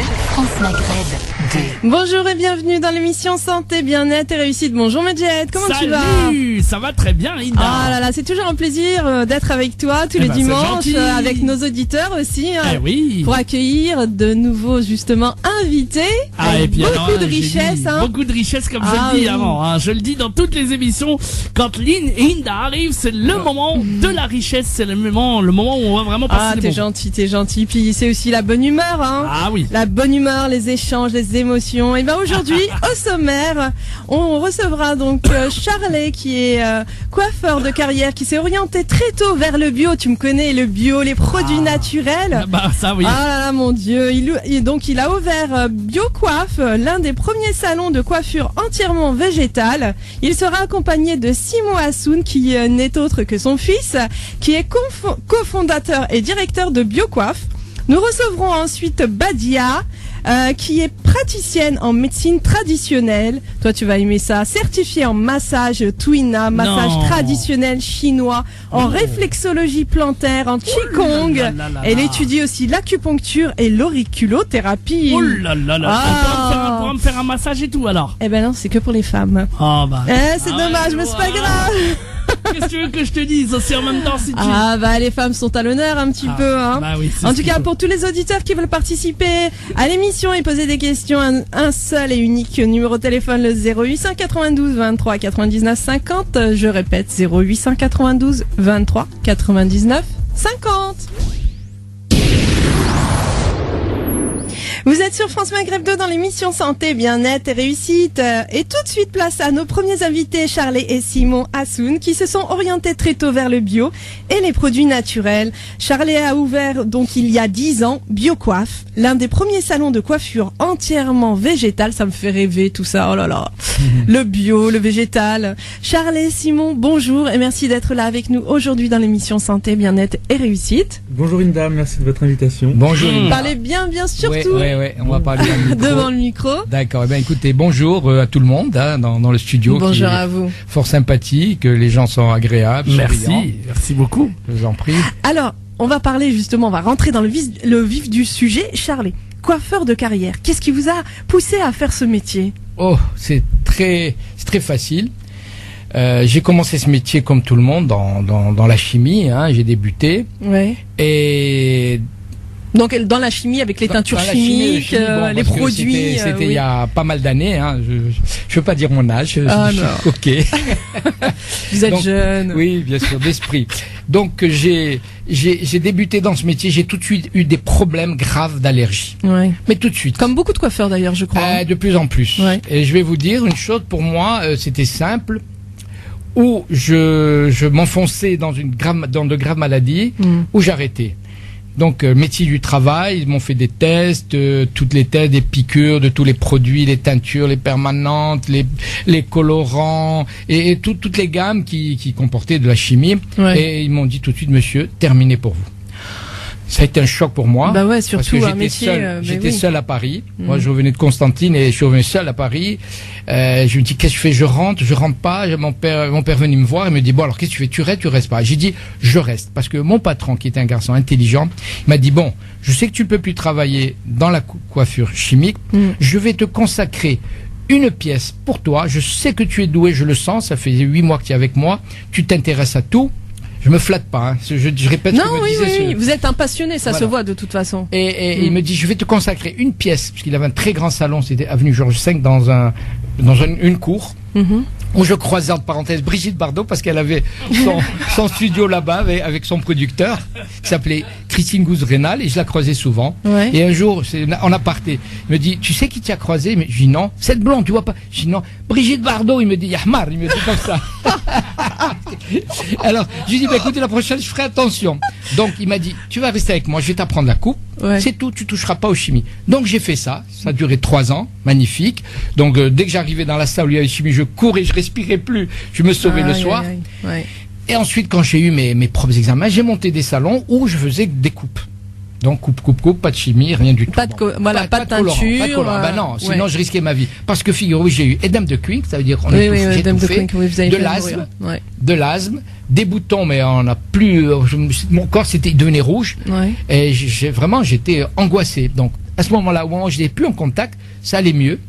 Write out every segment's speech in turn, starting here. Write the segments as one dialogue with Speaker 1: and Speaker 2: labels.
Speaker 1: France Maghreb 2.
Speaker 2: Bonjour et bienvenue dans l'émission Santé, Bien-être et Réussite. Bonjour Medjed, comment tu vas?
Speaker 3: Salut, ça va très bien, Ida.
Speaker 2: Ah là là, c'est toujours un plaisir d'être avec toi tous les dimanches, avec nos auditeurs aussi,
Speaker 3: oui.
Speaker 2: pour accueillir de nouveaux justement invités.
Speaker 3: Et puis
Speaker 2: beaucoup de richesse.
Speaker 3: Beaucoup de richesse comme je le dis avant. Je le dis dans toutes les émissions. Quand Linda arrive, c'est le moment de la richesse. C'est le moment où on va vraiment passer des moments.
Speaker 2: T'es gentil. Puis c'est aussi la bonne humeur, hein.
Speaker 3: Ah oui.
Speaker 2: La bonne humeur, les échanges, les émotions. Et ben aujourd'hui, au sommaire, on recevra donc Charlet, qui est coiffeur de carrière, qui s'est orienté très tôt vers le bio. Tu me connais, le bio, les produits naturels.
Speaker 3: Bah ça oui.
Speaker 2: Ah là là, mon Dieu. Il a ouvert BioCoiffe, l'un des premiers salons de coiffure entièrement végétal. Il sera accompagné de Simon Hassoun, qui n'est autre que son fils, qui est cofondateur et directeur de BioCoiffe. Nous recevrons ensuite Badia, qui est praticienne en médecine traditionnelle. Toi, tu vas aimer ça. Certifiée en massage Tuina, massage traditionnel chinois, en réflexologie plantaire, en Qigong. Elle étudie aussi l'acupuncture et l'auriculothérapie.
Speaker 3: Oh là là là. On pourra me faire un massage et tout alors.
Speaker 2: Eh ben non, c'est que pour les femmes.
Speaker 3: Oh bah.
Speaker 2: C'est dommage, mais c'est pas grave.
Speaker 3: Qu'est-ce que tu veux que je te dise aussi en même temps si tu...
Speaker 2: Ah bah les femmes sont à l'honneur un petit peu, hein.
Speaker 3: Bah oui,
Speaker 2: en tout cas, pour tous les auditeurs qui veulent participer à l'émission et poser des questions, un seul et unique numéro de téléphone, le 0892 23 99 50. Je répète, 0892 23 99 50. Vous êtes sur France Maghreb 2 dans l'émission Santé, Bien-être et Réussite. Et tout de suite, place à nos premiers invités, Charlet et Simon Hassoun, qui se sont orientés très tôt vers le bio et les produits naturels. Charlet a ouvert donc il y a 10 ans BioCoiffe, l'un des premiers salons de coiffure entièrement végétal. Ça me fait rêver tout ça, oh là là. Le bio, le végétal. Charlet, Simon, bonjour et merci d'être là avec nous aujourd'hui dans l'émission Santé, Bien-être et Réussite.
Speaker 4: Bonjour Linda, merci de votre invitation.
Speaker 5: Bonjour Linda.
Speaker 2: Parlez bien surtout.
Speaker 5: Oui, on va parler
Speaker 2: devant le micro.
Speaker 5: D'accord. Eh bien, écoutez, bonjour à tout le monde dans le studio.
Speaker 2: Bonjour à vous.
Speaker 5: Fort sympathique, les gens sont agréables.
Speaker 3: Merci beaucoup.
Speaker 5: Je vous en prie.
Speaker 2: Alors, on va parler justement, on va rentrer dans le vif du sujet. Charlet, coiffeur de carrière, qu'est-ce qui vous a poussé à faire ce métier?
Speaker 5: Oh, c'est très facile. J'ai commencé ce métier comme tout le monde dans la chimie. J'ai débuté.
Speaker 2: Ouais.
Speaker 5: Et
Speaker 2: donc dans la chimie, avec les teintures chimiques, les produits.
Speaker 5: C'était il y a pas mal d'années. Je veux pas dire mon âge. Ok.
Speaker 2: Vous êtes jeune.
Speaker 5: Oui, bien sûr, d'esprit. Donc j'ai débuté dans ce métier. J'ai tout de suite eu des problèmes graves d'allergie.
Speaker 2: Ouais.
Speaker 5: Mais tout de suite.
Speaker 2: Comme beaucoup de coiffeurs d'ailleurs, je crois.
Speaker 5: De plus en plus.
Speaker 2: Ouais.
Speaker 5: Et je vais vous dire une chose. Pour moi, c'était simple. Où je m'enfonçais dans de graves maladies, où j'arrêtais. Donc métier du travail, ils m'ont fait des tests, toutes les tests, des piqûres de tous les produits, les teintures, les permanentes, les colorants et toutes les gammes qui comportaient de la chimie. Ouais. Et ils m'ont dit tout de suite, monsieur, terminé pour vous. Ça a été un choc pour moi.
Speaker 2: Bah ouais, surtout
Speaker 5: parce que j'étais seul à Paris. Moi, je revenais de Constantine et je suis revenu seul à Paris. Je me dis, qu'est-ce que je fais? Je rentre pas. Mon père venait me voir et me dit, bon, alors qu'est-ce que tu fais? Tu restes pas? J'ai dit, je reste. Parce que mon patron, qui était un garçon intelligent, il m'a dit, bon, je sais que tu peux plus travailler dans la coiffure chimique. Je vais te consacrer une pièce pour toi. Je sais que tu es doué, je le sens. Ça fait 8 mois que tu es avec moi. Tu t'intéresses à tout. Je me flatte pas, je répète ce que me disait.
Speaker 2: Oui, vous êtes un passionné, ça se voit de toute façon.
Speaker 5: Et il me dit, je vais te consacrer une pièce, parce qu'il avait un très grand salon, c'était avenue Georges V, dans une cour, où je croisais, entre parenthèses, Brigitte Bardot, parce qu'elle avait son studio là-bas avec son producteur, qui s'appelait Christine Gouze-Rénal, et je la croisais souvent. Ouais. Et un jour, en aparté, il me dit, tu sais qui t'y a croisé? Je dis non. Cette blonde, tu vois pas? Je dis non. Brigitte Bardot, il me dit, Yahmar, il me dit comme ça. Alors, je lui dis, écoutez, la prochaine, je ferai attention. Donc, il m'a dit, tu vas rester avec moi, je vais t'apprendre la coupe. Ouais. C'est tout, tu toucheras pas aux chimies. Donc, j'ai fait ça. Ça a duré 3 ans. Magnifique. Donc, dès que j'arrivais dans la salle où il y avait chimie, je courais, je respirais plus. Je me sauvais le soir. Ouais. Et ensuite, quand j'ai eu mes propres examens, j'ai monté des salons où je faisais des coupes. Donc coupe, pas de chimie, rien du tout.
Speaker 2: Pas de teinture.
Speaker 5: Pas de colorant. Bah non, sinon je risquais ma vie. Parce que figurez-vous, j'ai eu édème de Quink, ça veut dire qu'on est touché, de l'asthme, des boutons, mais on n'a plus, mon corps devenait rouge. Ouais. Et j'étais angoissé. Donc À ce moment-là, au moment où je n'étais plus en contact, ça allait mieux.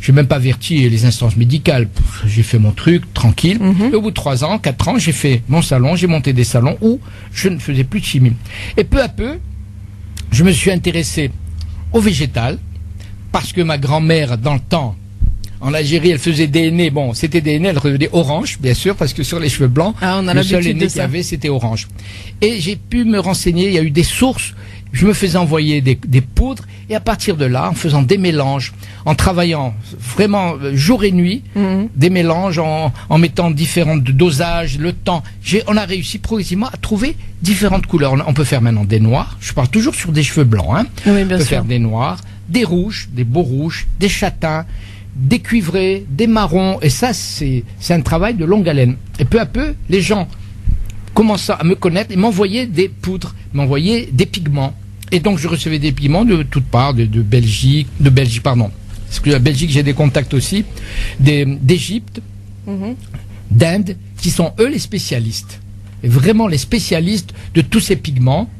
Speaker 5: Je n'ai même pas averti les instances médicales. J'ai fait mon truc, tranquille. Et au bout de 3 ans, 4 ans, j'ai fait mon salon, j'ai monté des salons où je ne faisais plus de chimie. Et peu à peu, je me suis intéressé au végétal, parce que ma grand-mère, dans le temps, en Algérie, elle faisait des aînés. Bon, c'était des aînés, elle revenait orange, bien sûr, parce que sur les cheveux blancs, le seul aîné qu'il y avait, c'était orange. Et j'ai pu me renseigner, il y a eu des sources, je me faisais envoyer des poudres, et à partir de là, en faisant des mélanges, en travaillant vraiment jour et nuit, des mélanges, en mettant différents dosages, le temps, on a réussi progressivement à trouver différentes couleurs. On peut faire maintenant des noirs, je parle toujours sur des cheveux blancs, hein.
Speaker 2: Oui,
Speaker 5: on peut faire des noirs, des rouges, des beaux rouges, des châtains, des cuivrés, des marrons, et ça c'est un travail de longue haleine. Et peu à peu, les gens commençaient à me connaître et m'envoyaient des poudres, m'envoyaient des pigments. Et donc je recevais des pigments de toutes parts, de Belgique, pardon. Parce que la Belgique, j'ai des contacts aussi, d'Égypte, d'Inde, qui sont eux les spécialistes. Et vraiment les spécialistes de tous ces pigments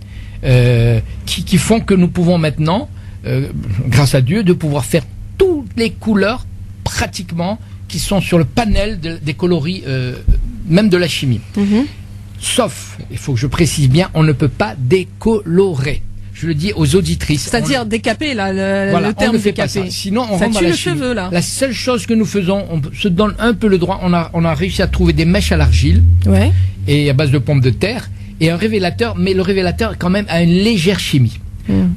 Speaker 5: qui font que nous pouvons maintenant, grâce à Dieu, de pouvoir faire toutes les couleurs pratiquement qui sont sur le panel des coloris, même de la chimie. Sauf, il faut que je précise bien, on ne peut pas décolorer. Je le dis aux auditrices.
Speaker 2: C'est-à-dire décaper, là,
Speaker 5: voilà,
Speaker 2: le terme
Speaker 5: on ne fait
Speaker 2: décaper.
Speaker 5: pas ça. Sinon, on
Speaker 2: ça
Speaker 5: rentre
Speaker 2: tue
Speaker 5: dans la
Speaker 2: le
Speaker 5: chimie.
Speaker 2: cheveu, là.
Speaker 5: La seule chose que nous faisons, on se donne un peu le droit. On a réussi à trouver des mèches à l'argile.
Speaker 2: Ouais.
Speaker 5: Et à base de pommes de terre. Et un révélateur, mais le révélateur, quand même, a une légère chimie.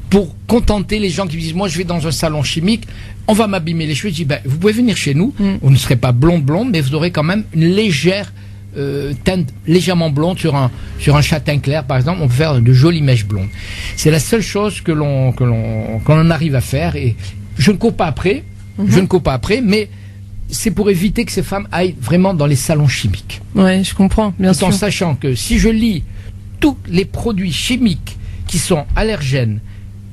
Speaker 5: Pour contenter les gens qui disent, moi, je vais dans un salon chimique, on va m'abîmer les cheveux. Je dis, ben, vous pouvez venir chez nous. Vous ne serez pas blonde, mais vous aurez quand même une légère teinte légèrement blonde sur un châtain clair, par exemple. On peut faire de jolies mèches blondes. C'est la seule chose que l'on arrive à faire. Et je ne cours pas après. Je ne cours pas après, mais c'est pour éviter que ces femmes aillent vraiment dans les salons chimiques.
Speaker 2: Ouais, je comprends, bien sûr.
Speaker 5: En sachant que si je lis tous les produits chimiques qui sont allergènes,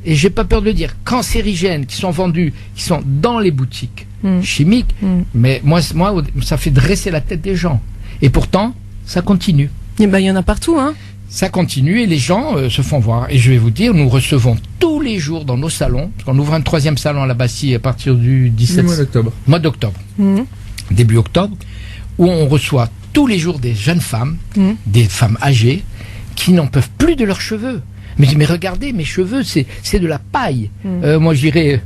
Speaker 5: et j'ai pas peur de le dire, cancérigènes, qui sont vendus, qui sont dans les boutiques chimiques, mais moi, ça fait dresser la tête des gens. Et pourtant, ça continue.
Speaker 2: Et ben, il y en a partout, hein.
Speaker 5: Ça continue et les gens se font voir. Et je vais vous dire, nous recevons tous les jours dans nos salons, parce qu'on ouvre un 3e salon à la Bastille à partir du 17 mois d'octobre, début octobre, où on reçoit tous les jours des jeunes femmes, des femmes âgées, qui n'en peuvent plus de leurs cheveux. Mais regardez, mes cheveux, c'est de la paille. Moi, je dirais,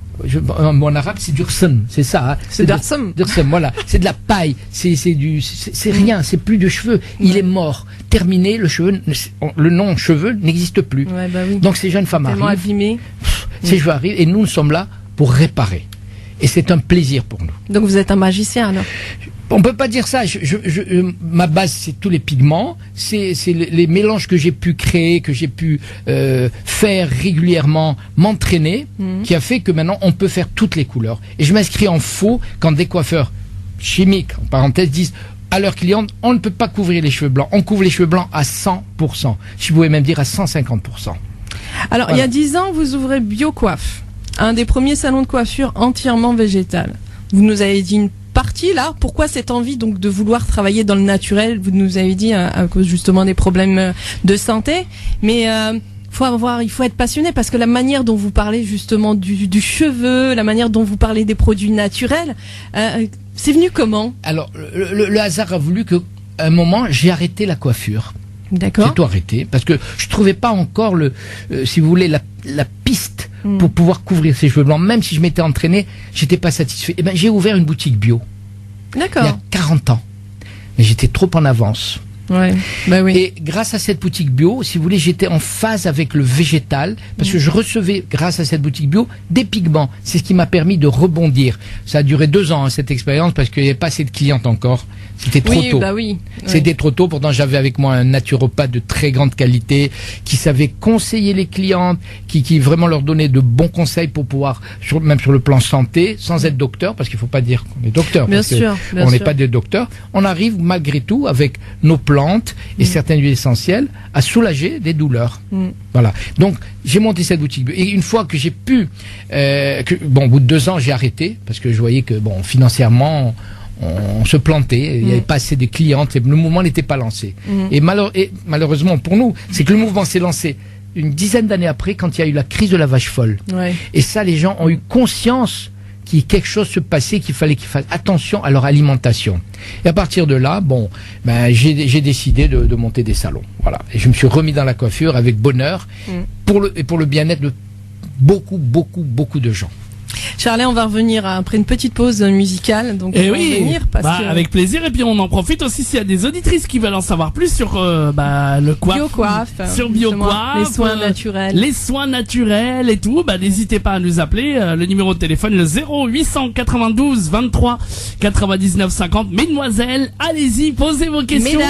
Speaker 5: en arabe, c'est dursum, c'est ça. Hein.
Speaker 2: C'est dursum.
Speaker 5: Dursum, voilà. C'est de la paille. C'est rien. C'est plus de cheveux. Il est mort. Terminé. Le nom cheveux n'existe plus.
Speaker 2: Ouais, bah oui.
Speaker 5: Donc ces jeunes femmes
Speaker 2: tellement
Speaker 5: arrivent.
Speaker 2: Abîmées.
Speaker 5: Ces cheveux arrivent et nous sommes là pour réparer. Et c'est un plaisir pour nous.
Speaker 2: Donc vous êtes un magicien alors.
Speaker 5: On peut pas dire ça. Ma base, c'est tous les pigments, c'est les mélanges que j'ai pu créer, que j'ai pu faire régulièrement, m'entraîner, qui a fait que maintenant on peut faire toutes les couleurs. Et je m'inscris en faux quand des coiffeurs chimiques, en parenthèse, disent à leurs clientes, on ne peut pas couvrir les cheveux blancs. On couvre les cheveux blancs à 100%. Je pouvais même dire à 150%.
Speaker 2: Alors, voilà. Il y a 10 ans, vous ouvrez BioCoiffe, un des premiers salons de coiffure entièrement végétal. Vous nous avez dit une partie là, pourquoi cette envie donc de vouloir travailler dans le naturel? Vous nous avez dit à cause justement des problèmes de santé, mais il faut être passionné parce que la manière dont vous parlez justement du cheveu, la manière dont vous parlez des produits naturels, c'est venu comment? Alors
Speaker 5: le hasard a voulu que à un moment j'ai arrêté la coiffure.
Speaker 2: D'accord.
Speaker 5: J'ai tout arrêté parce que je trouvais pas encore si vous voulez la piste pour pouvoir couvrir ces cheveux blancs. Même si je m'étais entraîné, j'étais pas satisfait. Et ben j'ai ouvert une boutique bio.
Speaker 2: D'accord.
Speaker 5: Il y a 40 ans. Mais j'étais trop en avance.
Speaker 2: Ouais, bah oui.
Speaker 5: Et grâce à cette boutique bio, si vous voulez, j'étais en phase avec le végétal, parce que je recevais, grâce à cette boutique bio, des pigments. C'est ce qui m'a permis de rebondir. Ça a duré 2 ans, cette expérience, parce qu'il n'y avait pas assez de clientes encore. C'était trop tôt.
Speaker 2: Bah oui.
Speaker 5: C'était trop tôt. Pourtant, j'avais avec moi un naturopathe de très grande qualité, qui savait conseiller les clientes, qui vraiment leur donnait de bons conseils pour pouvoir, même sur le plan santé, sans être docteur, parce qu'il ne faut pas dire qu'on est docteur.
Speaker 2: Bien sûr.
Speaker 5: On n'est pas des docteurs. On arrive, malgré tout, avec nos plantes et certaines huiles essentielles, à soulager des douleurs. Voilà. Donc, j'ai monté cette boutique bio. Et une fois que j'ai pu, au bout de 2 ans, j'ai arrêté, parce que je voyais que, financièrement, on se plantait, il n'y avait pas assez de clientes, le mouvement n'était pas lancé. Et malheureusement pour nous, c'est que le mouvement s'est lancé une dizaine d'années après, quand il y a eu la crise de la vache folle.
Speaker 2: Ouais.
Speaker 5: Et ça, les gens ont eu conscience qu'il quelque chose se passait, qu'il fallait qu'ils fassent attention à leur alimentation. Et à partir de là, j'ai décidé de monter des salons. Voilà. Et je me suis remis dans la coiffure avec bonheur pour le bien-être de beaucoup de gens.
Speaker 2: Charlet, on va revenir après une petite pause musicale, donc on va revenir parce que...
Speaker 3: avec plaisir. Et puis on en profite aussi s'il y a des auditrices qui veulent en savoir plus sur le
Speaker 2: Biocoiffe,
Speaker 3: sur Biocoiffe,
Speaker 2: les soins naturels,
Speaker 3: et tout. N'hésitez pas à nous appeler. Le numéro de téléphone le 0892 23 99 50. Mesdemoiselles, allez-y, posez vos questions.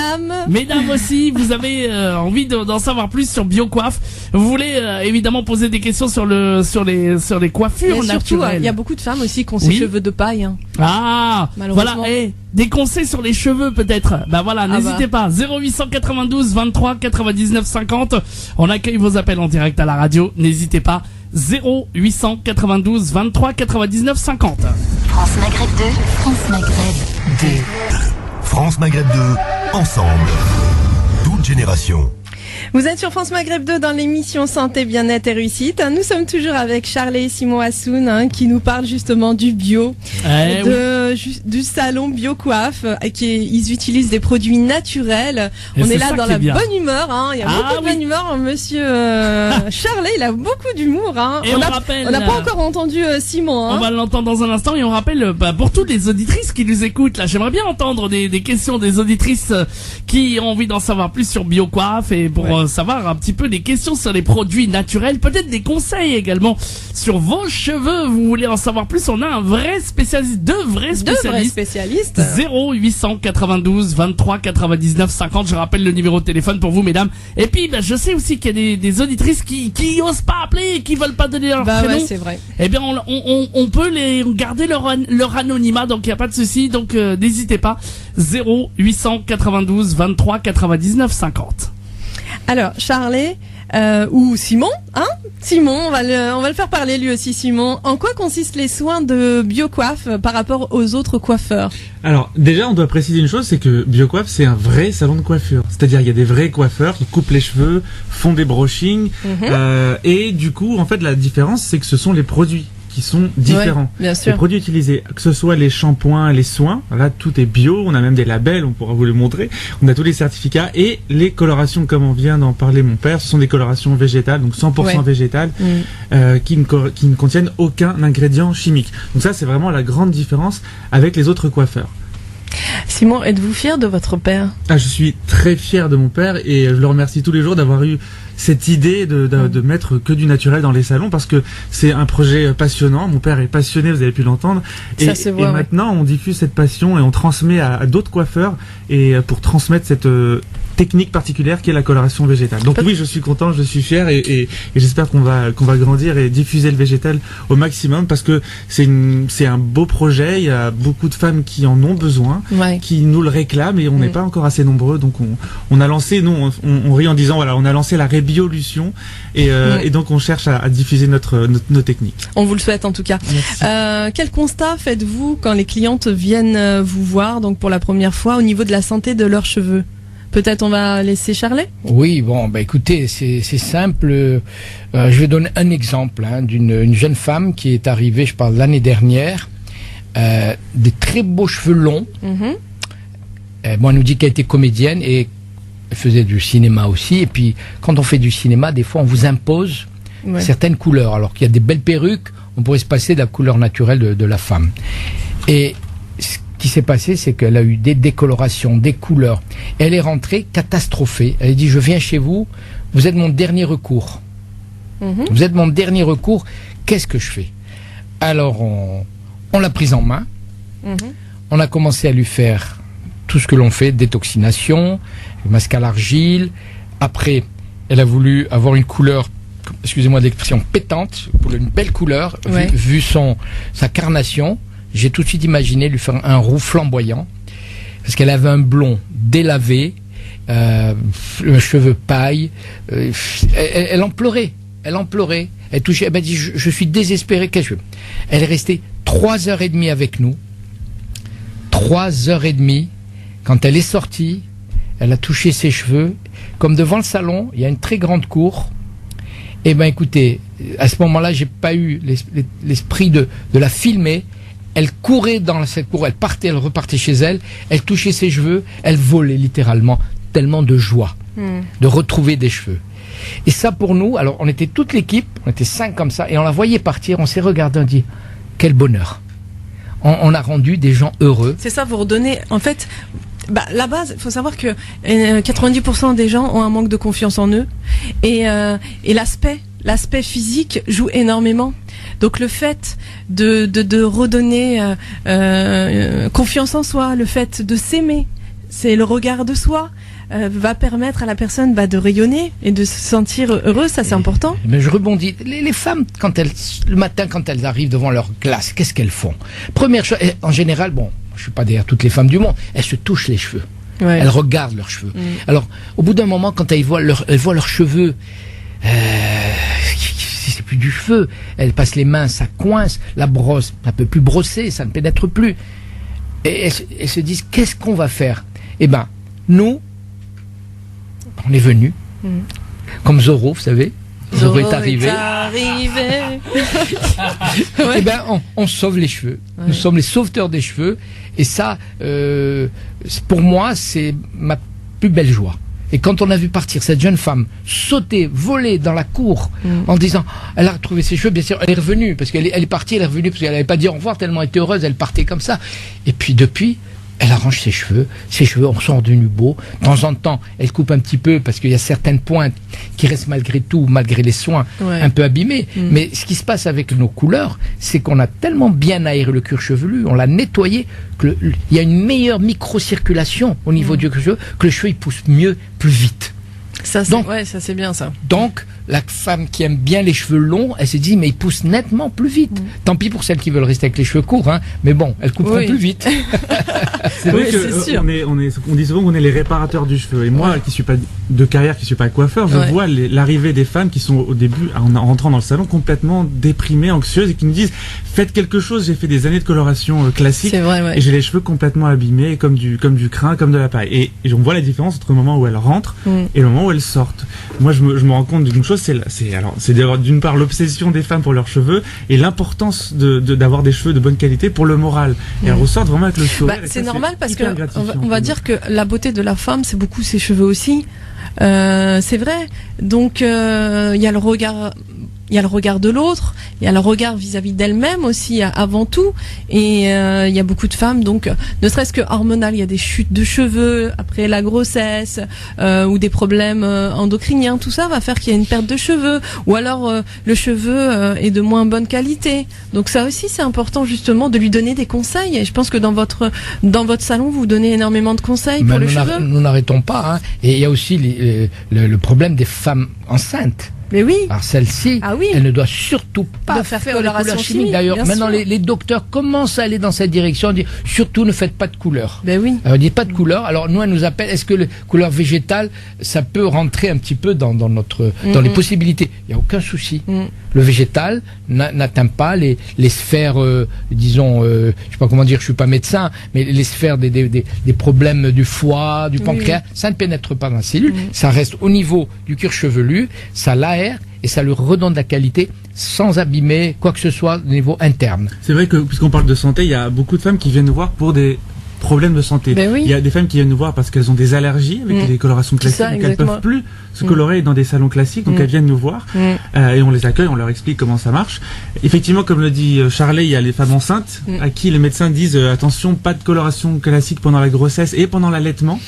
Speaker 3: Mesdames aussi, vous avez envie d'en savoir plus sur Biocoiffe. Vous voulez évidemment poser des questions sur les coiffures naturelles.
Speaker 2: Il y a beaucoup de femmes aussi qui ont ces cheveux de paille.
Speaker 3: Ah, voilà, des conseils sur les cheveux peut-être. N'hésitez pas. 0892 23 99 50. On accueille vos appels en direct à la radio. N'hésitez pas. 0892 23 99 50.
Speaker 1: France Maghreb 2, France Maghreb 2.
Speaker 6: France Maghreb 2, ensemble. Toute génération.
Speaker 2: Vous êtes sur France Maghreb 2 dans l'émission Santé, Bien-être et Réussite. Nous sommes toujours avec Charlet et Simon Hassoun qui nous parlent justement du bio, du salon Biocoiffe. Ils utilisent des produits naturels. On est là dans la bonne humeur. Il y a beaucoup de bonne humeur. Monsieur Charlet, il a beaucoup d'humour.
Speaker 3: Et on n'a
Speaker 2: pas encore entendu Simon.
Speaker 3: On va l'entendre dans un instant et on rappelle pour toutes les auditrices qui nous écoutent. Là, j'aimerais bien entendre des questions des auditrices qui ont envie d'en savoir plus sur Biocoiffe et pour savoir un petit peu des questions sur les produits naturels, peut-être des conseils également sur vos cheveux. Vous voulez en savoir plus? On a un vrai spécialiste, deux vrais spécialistes. 0892 23 99 50. Je rappelle le numéro de téléphone pour vous, mesdames. Et puis, je sais aussi qu'il y a des auditrices qui osent pas appeler et qui veulent pas donner leur prénom.
Speaker 2: Ouais, c'est vrai.
Speaker 3: Eh bien, on peut les garder leur anonymat, donc il y a pas de souci. Donc, n'hésitez pas. 0892 23 99 50.
Speaker 2: Alors, Charlet, ou Simon, Simon, on va le faire parler lui aussi, Simon. En quoi consistent les soins de Biocoiffe par rapport aux autres coiffeurs?
Speaker 4: Alors, déjà, on doit préciser une chose, c'est que Biocoiffe, c'est un vrai salon de coiffure. C'est-à-dire, il y a des vrais coiffeurs qui coupent les cheveux, font des brushings, et du coup, en fait, la différence, c'est que ce sont les produits qui sont différents.
Speaker 2: Ouais, bien sûr.
Speaker 4: Les produits utilisés, que ce soit les shampoings, les soins, là tout est bio, on a même des labels, on pourra vous les montrer, on a tous les certificats, et les colorations, comme on vient d'en parler mon père, ce sont des colorations végétales, donc 100% végétales, qui ne contiennent aucun ingrédient chimique. Donc ça, c'est vraiment la grande différence avec les autres coiffeurs.
Speaker 2: Simon, êtes-vous fier de votre père?
Speaker 4: Je suis très fier de mon père et je le remercie tous les jours d'avoir eu cette idée de mettre que du naturel dans les salons, parce que c'est un projet passionnant. Mon père est passionné, vous avez pu l'entendre. Et maintenant, on diffuse cette passion et on transmet à d'autres coiffeurs, et pour transmettre cette technique particulière qui est la coloration végétale. Donc oui, je suis content, je suis fier et j'espère qu'on va grandir et diffuser le végétal au maximum, parce que c'est un beau projet. Il y a beaucoup de femmes qui en ont besoin, qui nous le réclament, et on n'est pas encore assez nombreux. Donc on a lancé, nous on rit en disant voilà, on a lancé la rébiolution et donc on cherche à diffuser nos techniques.
Speaker 2: On vous le souhaite en tout cas. Quel constat faites-vous quand les clientes viennent vous voir donc pour la première fois au niveau de la santé de leurs cheveux? Peut-être on va laisser Charlet? Oui,
Speaker 5: écoutez, c'est simple. Je vais donner un exemple d'une jeune femme qui est arrivée, je parle l'année dernière, des très beaux cheveux longs. Elle nous dit qu'elle était comédienne et elle faisait du cinéma aussi. Et puis, quand on fait du cinéma, des fois, on vous impose certaines couleurs. Alors qu'il y a des belles perruques, on pourrait se passer de la couleur naturelle de la femme. Et ce qui s'est passé, c'est qu'elle a eu des décolorations, des couleurs. Elle est rentrée catastrophée. Elle a dit, je viens chez vous, vous êtes mon dernier recours. Vous êtes mon dernier recours, qu'est-ce que je fais? Alors, on l'a prise en main. On a commencé à lui faire tout ce que l'on fait, détoxination, masque à l'argile. Après, elle a voulu avoir une couleur, excusez-moi de l'expression, pétante, pour une belle couleur, vu sa carnation. J'ai tout de suite imaginé lui faire un roux flamboyant, parce qu'elle avait un blond délavé, le cheveu paille. Elle en pleurait. Elle touchait. Elle m'a dit, je suis désespérée. Qu'est-ce que je fais? Elle est restée 3h30 avec nous. 3h30. Quand elle est sortie, elle a touché ses cheveux. Comme devant le salon, il y a une très grande cour. Eh ben écoutez, à ce moment-là, j'ai pas eu l'esprit de la filmer. Elle courait dans cette cour, elle partait, elle repartait chez elle, elle touchait ses cheveux, elle volait littéralement, tellement de joie de retrouver des cheveux. Et ça pour nous, alors on était toute l'équipe, on était 5 comme ça, et on la voyait partir, on s'est regardé, on dit quel bonheur. On a rendu des gens heureux.
Speaker 2: C'est ça, vous redonnez, en fait, la base, il faut savoir que 90% des gens ont un manque de confiance en eux, et l'aspect physique joue énormément. Donc le fait de redonner confiance en soi, le fait de s'aimer, c'est le regard de soi, va permettre à la personne de rayonner et de se sentir heureuse, ça c'est important.
Speaker 5: Mais je rebondis. Les femmes, le matin, quand elles arrivent devant leur glace, qu'est-ce qu'elles font? Première chose, en général, bon, je suis pas derrière toutes les femmes du monde, elles se touchent les cheveux. Ouais. Elles regardent leurs cheveux. Alors, au bout d'un moment, quand elles voient leurs cheveux, c'est plus du cheveu, elles passent les mains, ça coince, la brosse, ça peut plus brosser, ça ne pénètre plus. Et elles se disent, qu'est-ce qu'on va faire? Eh ben, nous, on est venus, comme Zorro, vous savez. Zorro est arrivé. Eh ben, on sauve les cheveux. Ouais. Nous sommes les sauveteurs des cheveux. Et ça, pour moi, c'est ma plus belle joie. Et quand on a vu partir cette jeune femme sauter, voler dans la cour, en disant, elle a retrouvé ses cheveux, bien sûr, elle est revenue, parce qu'elle est partie, elle est revenue, parce qu'elle n'avait pas dit au revoir, tellement elle était heureuse, elle partait comme ça. Et puis depuis, elle arrange ses cheveux sont redevenus beaux. De temps en temps, elle coupe un petit peu, parce qu'il y a certaines pointes qui restent malgré tout, malgré les soins, un peu abîmées. Mais ce qui se passe avec nos couleurs, c'est qu'on a tellement bien aéré le cuir chevelu, on l'a nettoyé, qu'il y a une meilleure microcirculation au niveau du cuir chevelu, que le cheveu il pousse mieux, plus vite.
Speaker 2: Ça c'est bien ça.
Speaker 5: Donc, la femme qui aime bien les cheveux longs, elle se dit, mais ils poussent nettement plus vite. Tant pis pour celles qui veulent rester avec les cheveux courts, hein, mais bon, elles couperont plus vite.
Speaker 4: C'est vrai on dit souvent qu'on est les réparateurs du cheveu. Et moi, qui suis pas de carrière, qui suis pas coiffeur, je vois l'arrivée des femmes qui sont au début, en rentrant dans le salon, complètement déprimées, anxieuses, et qui nous disent, faites quelque chose, j'ai fait des années de coloration classique, et j'ai les cheveux complètement abîmés, comme du crin, comme de la paille. Et on voit la différence entre le moment où elles rentrent et le moment où elles sortent. Moi, je me rends compte d'une chose, c'est d'avoir d'une part l'obsession des femmes pour leurs cheveux et l'importance d'avoir des cheveux de bonne qualité pour le moral. Et elles ressortent vraiment avec le sourire.
Speaker 2: C'est normal parce que on va dire que la beauté de la femme, c'est beaucoup ses cheveux aussi. C'est vrai. Donc il y a le regard. Il y a le regard de l'autre, il y a le regard vis-à-vis d'elle-même aussi avant tout, et il y a beaucoup de femmes, donc ne serait-ce que hormonal, il y a des chutes de cheveux après la grossesse, ou des problèmes endocriniens, tout ça va faire qu'il y a une perte de cheveux, ou alors le cheveu est de moins bonne qualité. Donc ça aussi c'est important justement de lui donner des conseils, et je pense que dans votre salon vous donnez énormément de conseils pour les cheveux.
Speaker 5: Nous n'arrêtons pas, hein. Et il y a aussi le problème des femmes enceintes.
Speaker 2: Mais oui.
Speaker 5: Alors celle-ci, elle ne doit surtout pas faire les couleurs chimiques. D'ailleurs, maintenant les docteurs commencent à aller dans cette direction, dire surtout ne faites pas de couleurs.
Speaker 2: Ben oui.
Speaker 5: Alors, dit pas de couleurs. Alors nous, elle nous appelle. Est-ce que les couleurs végétales, ça peut rentrer un petit peu dans les possibilités? Il y a aucun souci. Le végétal n'atteint pas les sphères, disons, je sais pas comment dire, je suis pas médecin, mais les sphères des problèmes du foie, du pancréas, ça ne pénètre pas dans la cellule. Ça reste au niveau du cuir chevelu, ça l'aère et ça lui redonne de la qualité sans abîmer quoi que ce soit au niveau interne.
Speaker 4: C'est vrai que, puisqu'on parle de santé, il y a beaucoup de femmes qui viennent nous voir pour des problèmes de santé. Il y a des femmes qui viennent nous voir parce qu'elles ont des allergies avec les colorations classiques, donc elles peuvent plus se colorer dans des salons classiques, donc elles viennent nous voir et on les accueille, on leur explique comment ça marche. Effectivement, comme le dit Charlet, il y a les femmes enceintes à qui les médecins disent attention, pas de coloration classique pendant la grossesse et pendant l'allaitement.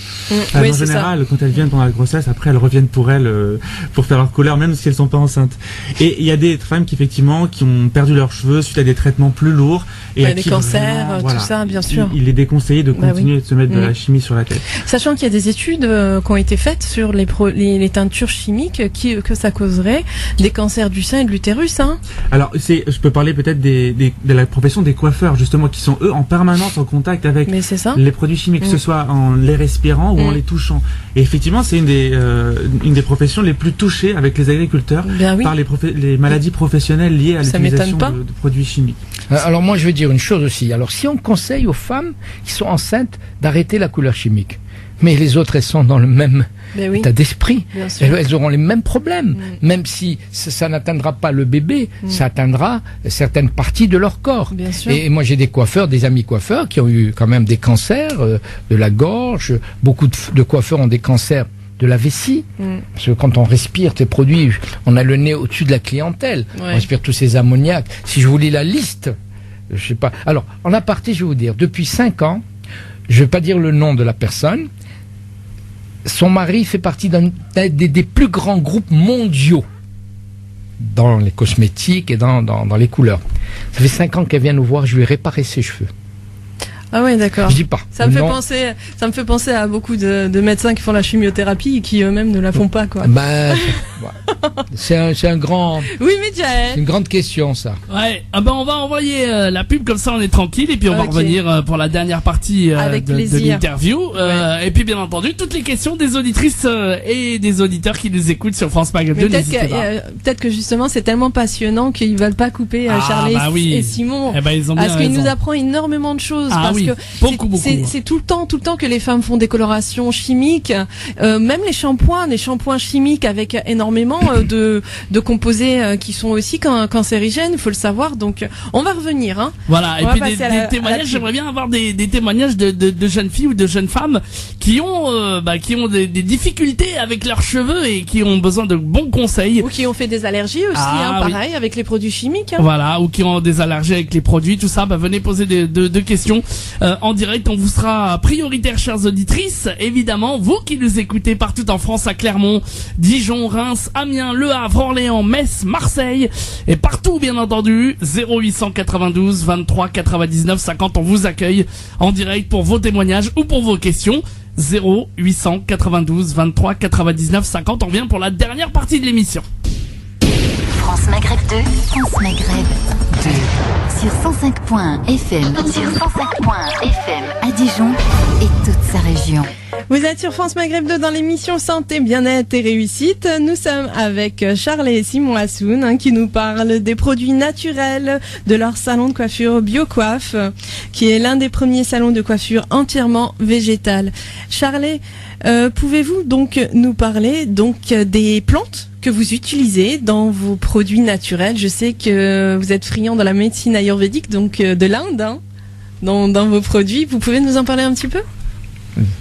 Speaker 4: En général, quand elles viennent pendant la grossesse, après elles reviennent pour faire leur couleur, même si elles sont pas enceintes. Et il y a des femmes qui effectivement qui ont perdu leurs cheveux suite à des traitements plus lourds et à
Speaker 2: des cancers, tout ça, bien sûr.
Speaker 4: Il est déconseillé de continuer de se mettre de la chimie sur la tête.
Speaker 2: Sachant qu'il y a des études qui ont été faites sur les teintures chimiques que ça causerait des cancers du sein et de l'utérus. Hein.
Speaker 4: Alors, je peux parler peut-être de la profession des coiffeurs, justement, qui sont eux en permanence en contact avec les produits chimiques, que ce soit en les respirant ou en les touchant. Et effectivement, c'est une des professions les plus touchées avec les agriculteurs par les maladies professionnelles liées à l'utilisation de produits chimiques.
Speaker 5: Alors moi, je vais dire une chose aussi. Alors, si on conseille aux femmes qui sont enceintes d'arrêter la couleur chimique, Mais les autres, elles sont dans le même état d'esprit. Elles auront les mêmes problèmes. Même si ça n'atteindra pas le bébé, ça atteindra certaines parties de leur corps. Et moi, j'ai des coiffeurs, des amis coiffeurs qui ont eu quand même des cancers de la gorge. Beaucoup de coiffeurs ont des cancers de la vessie. Parce que quand on respire tes produits, on a le nez au-dessus de la clientèle. On respire tous ces ammoniaques. Si je vous lis la liste, je sais pas. Alors, en aparté, je vais vous dire, depuis 5 ans, je vais pas dire le nom de la personne, son mari fait partie des plus grands groupes mondiaux dans les cosmétiques et dans les couleurs. Ça fait 5 ans qu'elle vient nous voir, je lui ai réparé ses cheveux.
Speaker 2: Ah oui, d'accord.
Speaker 5: Je dis pas.
Speaker 2: Ça me fait penser à beaucoup de médecins qui font la chimiothérapie et qui eux-mêmes ne la font pas, quoi.
Speaker 5: C'est un grand.
Speaker 2: Oui, Michael.
Speaker 5: C'est une grande question, ça.
Speaker 3: Ouais. On va envoyer la pub, comme ça on est tranquille, et puis on va revenir pour la dernière partie de l'interview. Et puis bien entendu toutes les questions des auditrices et des auditeurs qui nous écoutent sur France Maghreb 2.
Speaker 2: Peut-être que justement c'est tellement passionnant qu'ils veulent pas couper Charlie et Simon.
Speaker 3: Ils ont bien
Speaker 2: parce qu'il nous apprend énormément de choses.
Speaker 3: Beaucoup.
Speaker 2: C'est tout le temps que les femmes font des colorations chimiques, même les shampoings chimiques avec énormément de composés qui sont aussi cancérigènes, il faut le savoir. Donc on va revenir. Hein.
Speaker 3: Voilà. Et puis des témoignages. J'aimerais bien avoir des témoignages de jeunes filles ou de jeunes femmes qui ont des difficultés avec leurs cheveux et qui ont besoin de bons conseils.
Speaker 2: Ou qui ont fait des allergies aussi, pareil avec les produits chimiques.
Speaker 3: Voilà, ou qui ont des allergies avec les produits, tout ça. Venez poser deux questions. En direct, on vous sera prioritaire, chères auditrices. Évidemment, vous qui nous écoutez partout en France, à Clermont, Dijon, Reims, Amiens, Le Havre, Orléans, Metz, Marseille et partout, bien entendu. 0892 23 99 50. On vous accueille en direct pour vos témoignages ou pour vos questions. 0892 23 99 50. On revient pour la dernière partie de l'émission.
Speaker 1: France Maghreb 2, France Maghreb 2. Sur 105.FM, à Dijon et toute sa région.
Speaker 2: Vous êtes sur France Maghreb 2 dans l'émission Santé, Bien-être et Réussite. Nous sommes avec Charlie et Simon Assoun qui nous parlent des produits naturels de leur salon de coiffure BioCoiffe, qui est l'un des premiers salons de coiffure entièrement végétal. Charlie, pouvez-vous donc nous parler des plantes que vous utilisez dans vos produits naturels? Je sais que vous êtes friand de la médecine ayurvédique, donc de l'Inde, dans vos produits. Vous pouvez nous en parler un petit peu?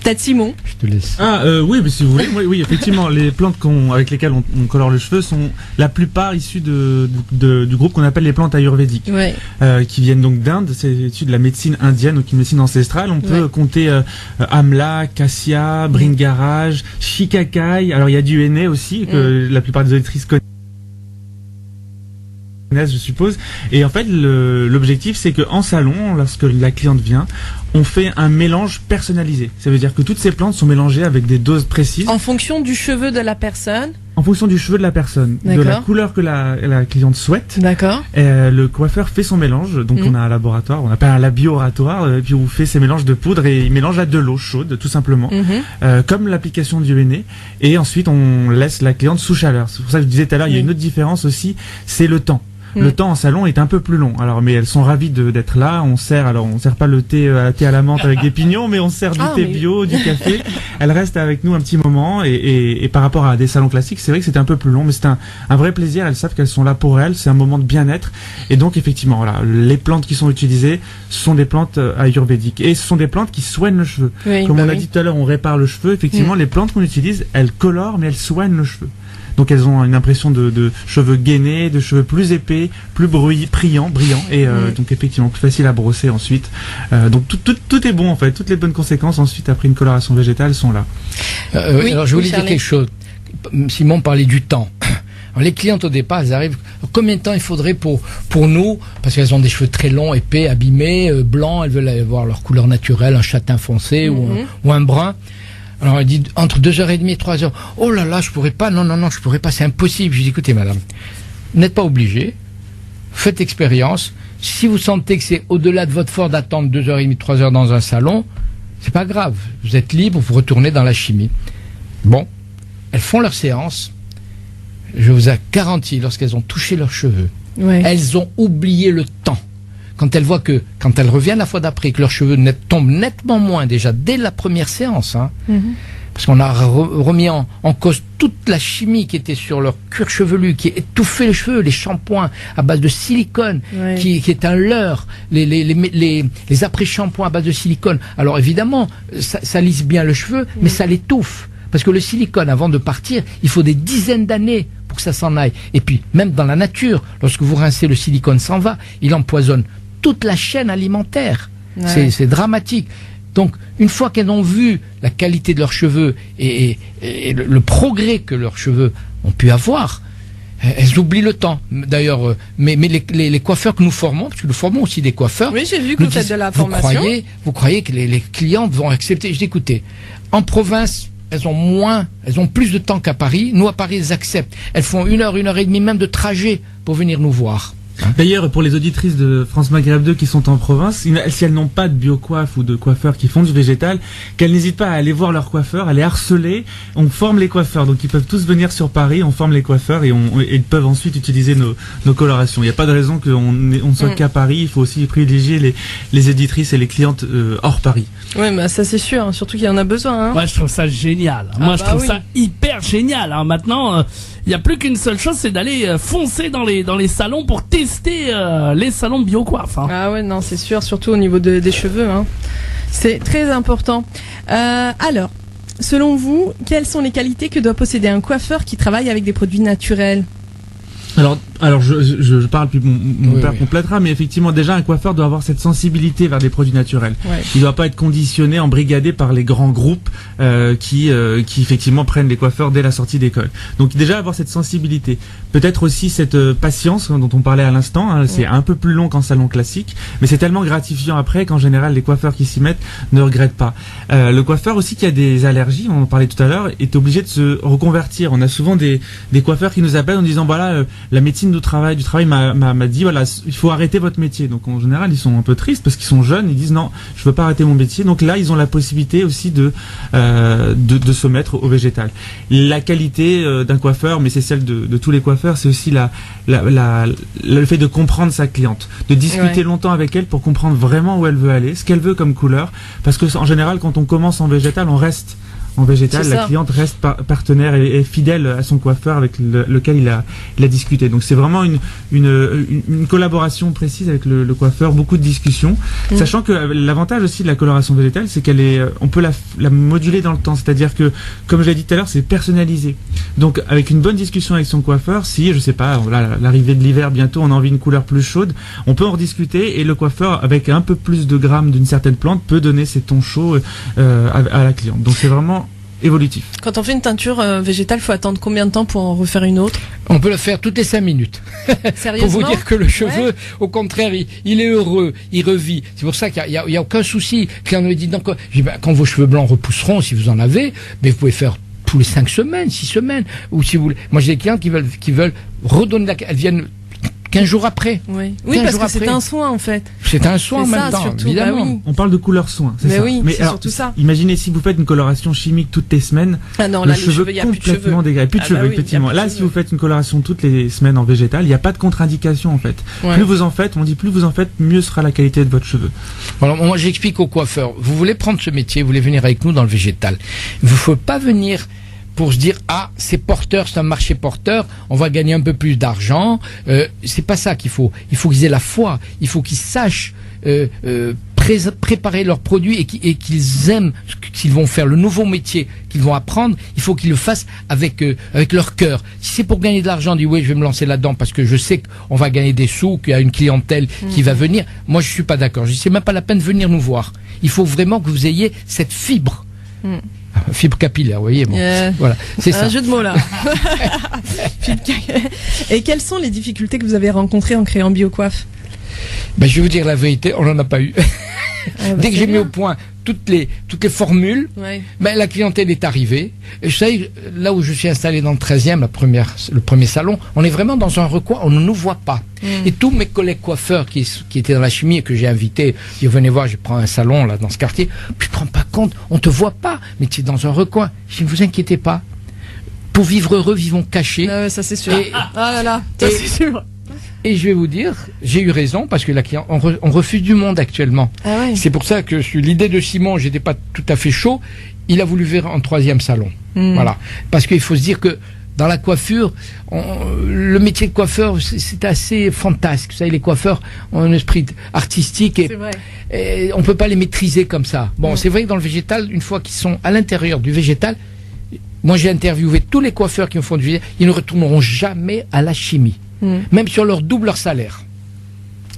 Speaker 2: Peut-être Simon.
Speaker 5: Je te laisse.
Speaker 4: Oui, mais si vous voulez. Oui, effectivement, les plantes avec lesquelles on colore le cheveu sont la plupart issues du groupe qu'on appelle les plantes ayurvédiques, qui viennent donc d'Inde. C'est issu de la médecine indienne, donc une médecine ancestrale. On peut compter Amla, Cassia, Bringaraj, Shikakai. Alors il y a du henné aussi que la plupart des auditrices connaissent, je suppose. Et en fait, l'objectif, c'est que en salon, lorsque la cliente vient, on fait un mélange personnalisé. Ça veut dire que toutes ces plantes sont mélangées avec des doses précises.
Speaker 2: En fonction du cheveu de la personne.
Speaker 4: En fonction du cheveu de la personne, de la couleur que la cliente souhaite.
Speaker 2: D'accord.
Speaker 4: Le coiffeur fait son mélange. Donc on a un laboratoire, on appelle un laboratoire, et puis on fait ses mélanges de poudre et il mélange à de l'eau chaude, tout simplement, comme l'application du henné. Et ensuite on laisse la cliente sous chaleur. C'est pour ça que je disais tout à l'heure, il y a une autre différence aussi, c'est le temps. Le temps en salon est un peu plus long. Alors, mais elles sont ravies d'être là. On sert pas le thé à la menthe avec des pignons, mais on sert du thé bio, du café. Elles restent avec nous un petit moment et par rapport à des salons classiques, c'est vrai que c'était un peu plus long, mais c'est un vrai plaisir. Elles savent qu'elles sont là pour elles. C'est un moment de bien-être. Et donc, effectivement, voilà, les plantes qui sont utilisées sont des plantes ayurvédiques et ce sont des plantes qui soignent le cheveu. Comme on a dit tout à l'heure, on répare le cheveu. Effectivement, les plantes qu'on utilise, elles colorent, mais elles soignent le cheveu. Donc elles ont une impression de cheveux gainés, de cheveux plus épais, plus brillants, et donc effectivement plus facile à brosser ensuite. Donc tout est bon en fait, toutes les bonnes conséquences ensuite après une coloration végétale sont là.
Speaker 5: Alors je voulais dire quelque chose. Simon parlait du temps. Alors, les clientes au départ, elles arrivent. Combien de temps il faudrait pour nous, parce qu'elles ont des cheveux très longs, épais, abîmés, blancs, elles veulent avoir leur couleur naturelle, un châtain foncé ou un brun. Alors elle dit entre 2h30 et 3h. Oh là là, je pourrais pas. Non, je pourrais pas. C'est impossible. Je dis écoutez madame, vous n'êtes pas obligé. Faites expérience. Si vous sentez que c'est au-delà de votre force d'attendre 2h30, 3h dans un salon, c'est pas grave. Vous êtes libre, vous retournez dans la chimie. Bon, elles font leur séance. Je vous garantis, lorsqu'elles ont touché leurs cheveux, elles ont oublié le temps. quand elles voient que, quand elles reviennent la fois d'après, que leurs cheveux tombent nettement moins déjà dès la première séance, hein, parce qu'on a remis en cause toute la chimie qui était sur leur cuir chevelu, qui étouffait les cheveux, les shampoings à base de silicone, qui est un leurre, les après-shampoings à base de silicone. Alors évidemment, ça lisse bien le cheveu, mais ça l'étouffe. Parce que le silicone, avant de partir, il faut des dizaines d'années pour que ça s'en aille. Et puis, même dans la nature, lorsque vous rincez, le silicone s'en va, il empoisonne toute la chaîne alimentaire. C'est dramatique. Donc, une fois qu'elles ont vu la qualité de leurs cheveux et le progrès que leurs cheveux ont pu avoir, elles oublient le temps. D'ailleurs, mais les coiffeurs que nous formons, parce que nous formons aussi des coiffeurs.
Speaker 2: Oui, j'ai vu que vous faites de la formation.
Speaker 5: Vous croyez que les clientes vont accepter? Je dis, écoutez, en province, elles ont plus de temps qu'à Paris. Nous, à Paris, elles acceptent. Elles font 1 heure, 1 heure et demie même de trajet pour venir nous voir.
Speaker 4: D'ailleurs, pour les auditrices de France Maghreb 2 qui sont en province, si elles n'ont pas de biocoiffe ou de coiffeurs qui font du végétal, qu'elles n'hésitent pas à aller voir leur coiffeur, à les harceler. On forme les coiffeurs, donc ils peuvent tous venir sur Paris, on forme les coiffeurs et ils peuvent ensuite utiliser nos colorations. Il n'y a pas de raison qu'on soit qu'à Paris, il faut aussi privilégier les éditrices et les clientes hors Paris.
Speaker 2: Oui, mais ça c'est sûr, hein, surtout qu'il y en a besoin. Hein.
Speaker 3: Moi, je trouve ça génial. Moi, je trouve ça hyper génial. Hein. Maintenant, il n'y a plus qu'une seule chose, c'est d'aller foncer dans les salons pour tester les salons biocoiffe. Hein.
Speaker 2: Ah ouais, non, c'est sûr, surtout au niveau des cheveux. Hein. C'est très important. Alors, selon vous, quelles sont les qualités que doit posséder un coiffeur qui travaille avec des produits naturels ?
Speaker 4: Alors je parle, puis mon père complétera, mais effectivement déjà un coiffeur doit avoir cette sensibilité vers des produits naturels. Il doit pas être conditionné, embrigadé par les grands groupes qui effectivement prennent les coiffeurs dès la sortie d'école. Donc déjà avoir cette sensibilité, peut-être aussi cette patience dont on parlait à l'instant. Hein, c'est un peu plus long qu'en salon classique, mais c'est tellement gratifiant après qu'en général les coiffeurs qui s'y mettent ne regrettent pas. Le coiffeur aussi qui a des allergies, on en parlait tout à l'heure, est obligé de se reconvertir. On a souvent des coiffeurs qui nous appellent en disant voilà la médecine du travail m'a dit voilà, il faut arrêter votre métier. Donc en général ils sont un peu tristes parce qu'ils sont jeunes, ils disent non, je veux pas arrêter mon métier. Donc là ils ont la possibilité aussi de se mettre au végétal. La qualité d'un coiffeur, mais c'est celle de tous les coiffeurs, c'est aussi le fait de comprendre sa cliente, de discuter longtemps avec elle pour comprendre vraiment où elle veut aller, ce qu'elle veut comme couleur, parce que en général quand on commence en végétal, on reste en végétal, la cliente reste partenaire et fidèle à son coiffeur avec lequel il a discuté. Donc c'est vraiment une collaboration précise avec le coiffeur, beaucoup de discussions, sachant que l'avantage aussi de la coloration végétale, c'est on peut la moduler dans le temps, c'est-à-dire que, comme je l'ai dit tout à l'heure, c'est personnalisé. Donc avec une bonne discussion avec son coiffeur, si, je sais pas, voilà, l'arrivée de l'hiver bientôt, on a envie d'une couleur plus chaude, on peut en rediscuter et le coiffeur, avec un peu plus de grammes d'une certaine plante, peut donner ses tons chauds à la cliente. Donc c'est vraiment évolutif.
Speaker 2: Quand on fait une teinture végétale, il faut attendre combien de temps pour en refaire une autre ?
Speaker 5: On peut le faire toutes les 5 minutes.
Speaker 2: Sérieusement ?
Speaker 5: Pour vous dire que le cheveu, au contraire, il est heureux, il revit. C'est pour ça qu'il y a aucun souci. Quand on me dit quand vos cheveux blancs repousseront, si vous en avez, mais vous pouvez faire tous les 5 semaines, 6 semaines, ou si vous voulez. Moi, j'ai des clients qui veulent redonner elles viennent 15 jours après.
Speaker 2: Oui, parce que c'est un soin en fait.
Speaker 5: C'est un soin en même temps,
Speaker 2: surtout,
Speaker 5: évidemment.
Speaker 2: Bah oui.
Speaker 4: On parle de couleur soin, c'est ça.
Speaker 2: Oui,
Speaker 4: mais
Speaker 2: c'est
Speaker 4: alors,
Speaker 2: surtout ça.
Speaker 4: Imaginez si vous faites une coloration chimique toutes les semaines,
Speaker 2: le cheveu il y a
Speaker 4: complètement dégradé, plus de cheveux effectivement. Là, si vous faites une coloration toutes les semaines en végétal, il n'y a pas de contre-indication en fait. Plus vous en faites, mieux sera la qualité de votre cheveu.
Speaker 5: Alors moi j'explique aux coiffeurs, vous voulez prendre ce métier, vous voulez venir avec nous dans le végétal. Il ne faut pas venir pour se dire c'est porteur, c'est un marché porteur, on va gagner un peu plus d'argent. C'est pas ça qu'il faut. Il faut qu'ils aient la foi. Il faut qu'ils sachent préparer leurs produits et qu'ils aiment s'ils vont faire le nouveau métier qu'ils vont apprendre. Il faut qu'ils le fassent avec leur cœur. Si c'est pour gagner de l'argent, je vais me lancer là-dedans parce que je sais qu'on va gagner des sous, qu'il y a une clientèle qui va venir. Moi, je suis pas d'accord. Je dis c'est même pas la peine de venir nous voir. Il faut vraiment que vous ayez cette fibre. Fibre capillaire, vous voyez, voilà, c'est ça.
Speaker 2: Un jeu de mots là. Et quelles sont les difficultés que vous avez rencontrées en créant BioCoiffe ?
Speaker 5: Je vais vous dire la vérité, on n'en a pas eu. Dès que j'ai mis au point toutes les formules, la clientèle est arrivée. Et je sais, là où je suis installé dans le 13e, le premier salon, on est vraiment dans un recoin, on ne nous voit pas. Et tous mes collègues coiffeurs qui étaient dans la chimie et que j'ai invités, ils venaient voir, je prends un salon là dans ce quartier, puis je ne prends pas compte, on ne te voit pas, mais tu es dans un recoin. Je dis, ne vous inquiétez pas. Pour vivre heureux, vivons cachés.
Speaker 2: Ça c'est sûr. Ça c'est sûr.
Speaker 5: Et je vais vous dire, j'ai eu raison parce que la cliente, on refuse du monde actuellement.
Speaker 2: Ah ouais.
Speaker 5: C'est pour ça que l'idée de Simon, j'étais pas tout à fait chaud. Il a voulu faire un 3e salon. Voilà. Parce qu'il faut se dire que dans la coiffure, le métier de coiffeur, c'est assez fantasque. Vous savez, les coiffeurs ont un esprit artistique et on peut pas les maîtriser comme ça. Bon, c'est vrai que dans le végétal, une fois qu'ils sont à l'intérieur du végétal, moi j'ai interviewé tous les coiffeurs qui me font du végétal, ils ne retourneront jamais à la chimie. Même sur leur double salaire.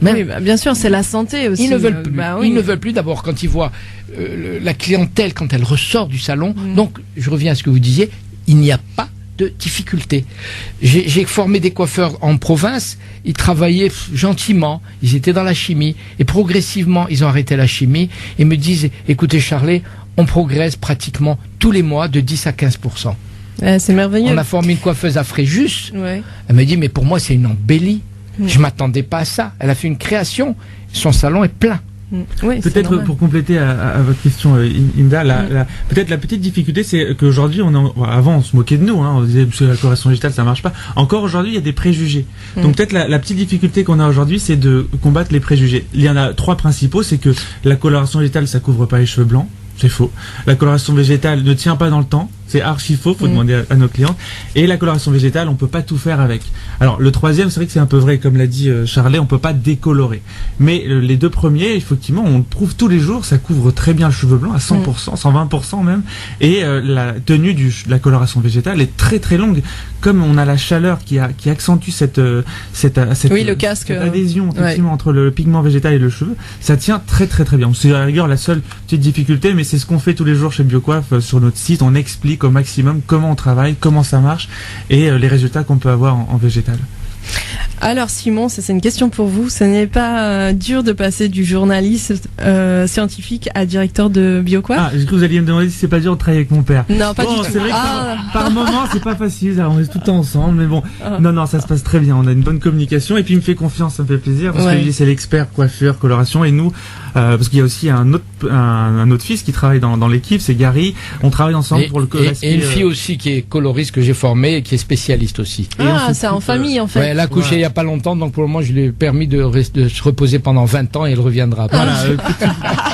Speaker 2: Oui, bien sûr, c'est la santé aussi.
Speaker 5: Ils ne veulent plus. Ils ne veulent plus d'abord quand ils voient la clientèle, quand elle ressort du salon. Donc, je reviens à ce que vous disiez, il n'y a pas de difficulté. J'ai formé des coiffeurs en province, ils travaillaient gentiment, ils étaient dans la chimie, et progressivement, ils ont arrêté la chimie, et me disent, écoutez Charlet, on progresse pratiquement tous les mois de 10 à 15%.
Speaker 2: C'est merveilleux.
Speaker 5: On a formé une coiffeuse à Fréjus. Elle me dit, mais pour moi, c'est une embellie. Je m'attendais pas à ça. Elle a fait une création. Son salon est plein.
Speaker 2: Oui,
Speaker 4: peut-être pour compléter à votre question, Inda, peut-être la petite difficulté, c'est qu'aujourd'hui, avant, on se moquait de nous, hein, on disait que la coloration végétale, ça marche pas. Encore aujourd'hui, il y a des préjugés. Donc peut-être la petite difficulté qu'on a aujourd'hui, c'est de combattre les préjugés. Il y en a 3 principaux, c'est que la coloration végétale, ça couvre pas les cheveux blancs. C'est faux. La coloration végétale ne tient pas dans le temps. C'est archi faux, faut demander à nos clients. Et la coloration végétale, on peut pas tout faire avec. Alors, le 3e, c'est vrai que c'est un peu vrai, comme l'a dit Charlet, on peut pas décolorer. Mais les 2 premiers, effectivement, on le prouve tous les jours, ça couvre très bien le cheveu blanc, à 100%, 120% même. Et la tenue de la coloration végétale est très très longue. Comme on a la chaleur qui accentue cette
Speaker 2: le casque,
Speaker 4: cette adhésion, effectivement, entre le pigment végétal et le cheveu, ça tient très très très bien. C'est à la rigueur la seule petite difficulté, mais c'est ce qu'on fait tous les jours chez BioCoiffe sur notre site. On explique au maximum comment on travaille, comment ça marche et les résultats qu'on peut avoir en végétal.
Speaker 2: Alors Simon, c'est une question pour vous. Ce n'est pas dur de passer du journaliste scientifique à directeur de BioCoiffe?
Speaker 4: Ah, j'ai cru que vous alliez me demander si c'est pas dur de travailler avec mon père.
Speaker 2: Non, pas du tout.
Speaker 4: C'est vrai que par moment, c'est pas facile. On est tout le temps ensemble, mais bon. Non, ça se passe très bien. On a une bonne communication et puis il me fait confiance, ça me fait plaisir parce que lui, c'est l'expert coiffure, coloration et nous, parce qu'il y a aussi un autre fils qui travaille dans l'équipe, c'est Gary. On travaille ensemble pour le
Speaker 5: et une fille aussi qui est coloriste que j'ai formée et qui est spécialiste aussi.
Speaker 2: C'est en famille en fait.
Speaker 5: Elle a couché il y a pas longtemps, donc pour le moment je lui ai permis de se reposer pendant 20 ans et elle reviendra.
Speaker 4: Voilà,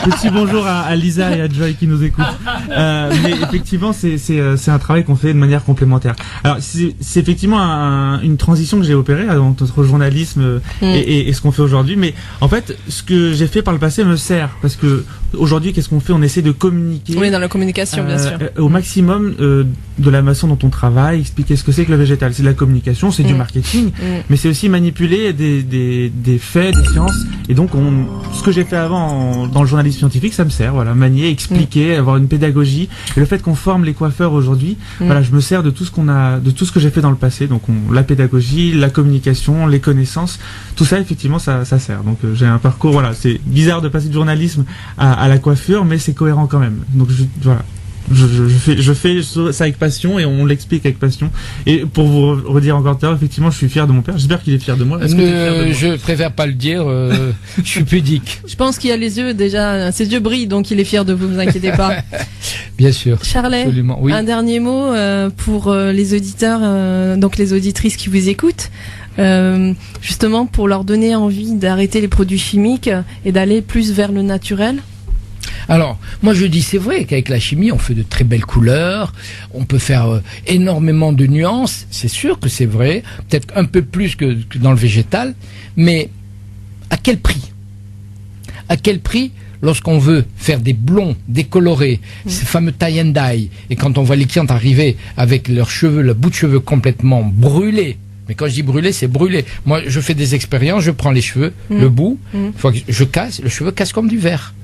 Speaker 4: petit bonjour à Lisa et à Joy qui nous écoutent. Mais effectivement, c'est un travail qu'on fait de manière complémentaire. Alors c'est effectivement une transition que j'ai opérée entre journalisme et ce qu'on fait aujourd'hui. Mais en fait, ce que j'ai fait par le passé me sert parce que aujourd'hui, qu'est-ce qu'on fait? On essaie de communiquer.
Speaker 2: Oui, dans la communication, bien sûr.
Speaker 4: Au maximum de la façon dont on travaille, expliquer ce que c'est que le végétal. C'est de la communication, c'est du marketing, mais c'est aussi manipuler des faits, des sciences. Et donc, ce que j'ai fait avant dans le journalisme scientifique, ça me sert. Voilà, manier, expliquer, avoir une pédagogie. Et le fait qu'on forme les coiffeurs aujourd'hui, voilà, je me sers de tout ce de tout ce que j'ai fait dans le passé. Donc, la pédagogie, la communication, les connaissances, tout ça, effectivement, ça sert. Donc, j'ai un parcours. Voilà, c'est bizarre de passer du journalisme à la coiffure, mais c'est cohérent quand même. Donc, voilà. Je fais ça avec passion et on l'explique avec passion. Et pour vous redire encore tout à l'heure, effectivement, je suis fier de mon père. J'espère qu'il est fier de moi. Est-ce que tu es fier de moi?
Speaker 5: Je préfère pas le dire. Je suis pudique.
Speaker 2: Je pense qu'il a les yeux déjà, ses yeux brillent, donc il est fier de vous. Vous inquiétez pas.
Speaker 5: Bien sûr.
Speaker 2: Charlet,
Speaker 5: oui.
Speaker 2: Un dernier mot pour les auditeurs, donc les auditrices qui vous écoutent. Justement pour leur donner envie d'arrêter les produits chimiques et d'aller plus vers le naturel.
Speaker 5: Alors, moi je dis, c'est vrai qu'avec la chimie, on fait de très belles couleurs, on peut faire énormément de nuances, c'est sûr que c'est vrai, peut-être un peu plus que dans le végétal, mais à quel prix? À quel prix lorsqu'on veut faire des blonds décolorés, ces fameux tie and dye, et quand on voit les clientes arriver avec leurs cheveux, le bout de cheveux complètement brûlés? Mais quand je dis brûlé, c'est brûlé. Moi, je fais des expériences, je prends les cheveux, le bout, une fois que je casse, le cheveu casse comme du verre.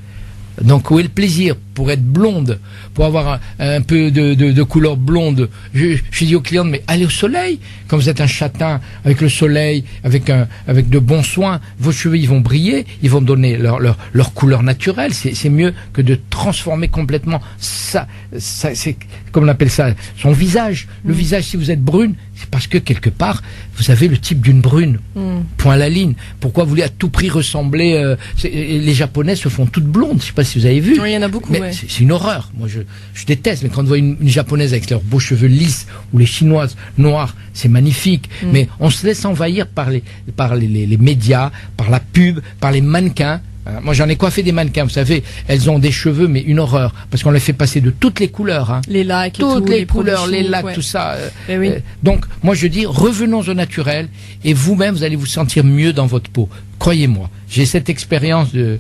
Speaker 5: Donc où est le plaisir? Pour être blonde, pour avoir un peu de couleur blonde, je dis aux clientes, mais allez au soleil. Quand vous êtes un châtain, avec le soleil, avec de bons soins, vos cheveux ils vont briller, ils vont donner leur couleur naturelle. C'est mieux que de transformer complètement ça c'est comme on appelle ça, son visage. Le visage, si vous êtes brune, C'est parce que quelque part, vous avez le type d'une brune. Point à la ligne. Pourquoi vous voulez à tout prix ressembler les Japonaises se font toutes blondes. Je sais pas si vous avez vu.
Speaker 2: Oui, il y en a beaucoup.
Speaker 5: Mais c'est une horreur. Moi, je déteste. Mais quand on voit une Japonaise avec leurs beaux cheveux lisses ou les Chinoises noires, c'est magnifique. Mais on se laisse envahir par les médias, par la pub, par les mannequins. Moi, j'en ai coiffé des mannequins, vous savez, elles ont des cheveux, mais une horreur, parce qu'on les fait passer de toutes les couleurs. Hein.
Speaker 2: Les lacs,
Speaker 5: toutes les couleurs, les lacs, tout ça.
Speaker 2: Oui.
Speaker 5: Donc, moi, je dis, revenons au naturel, et vous-même, vous allez vous sentir mieux dans votre peau. Croyez-moi, j'ai cette expérience de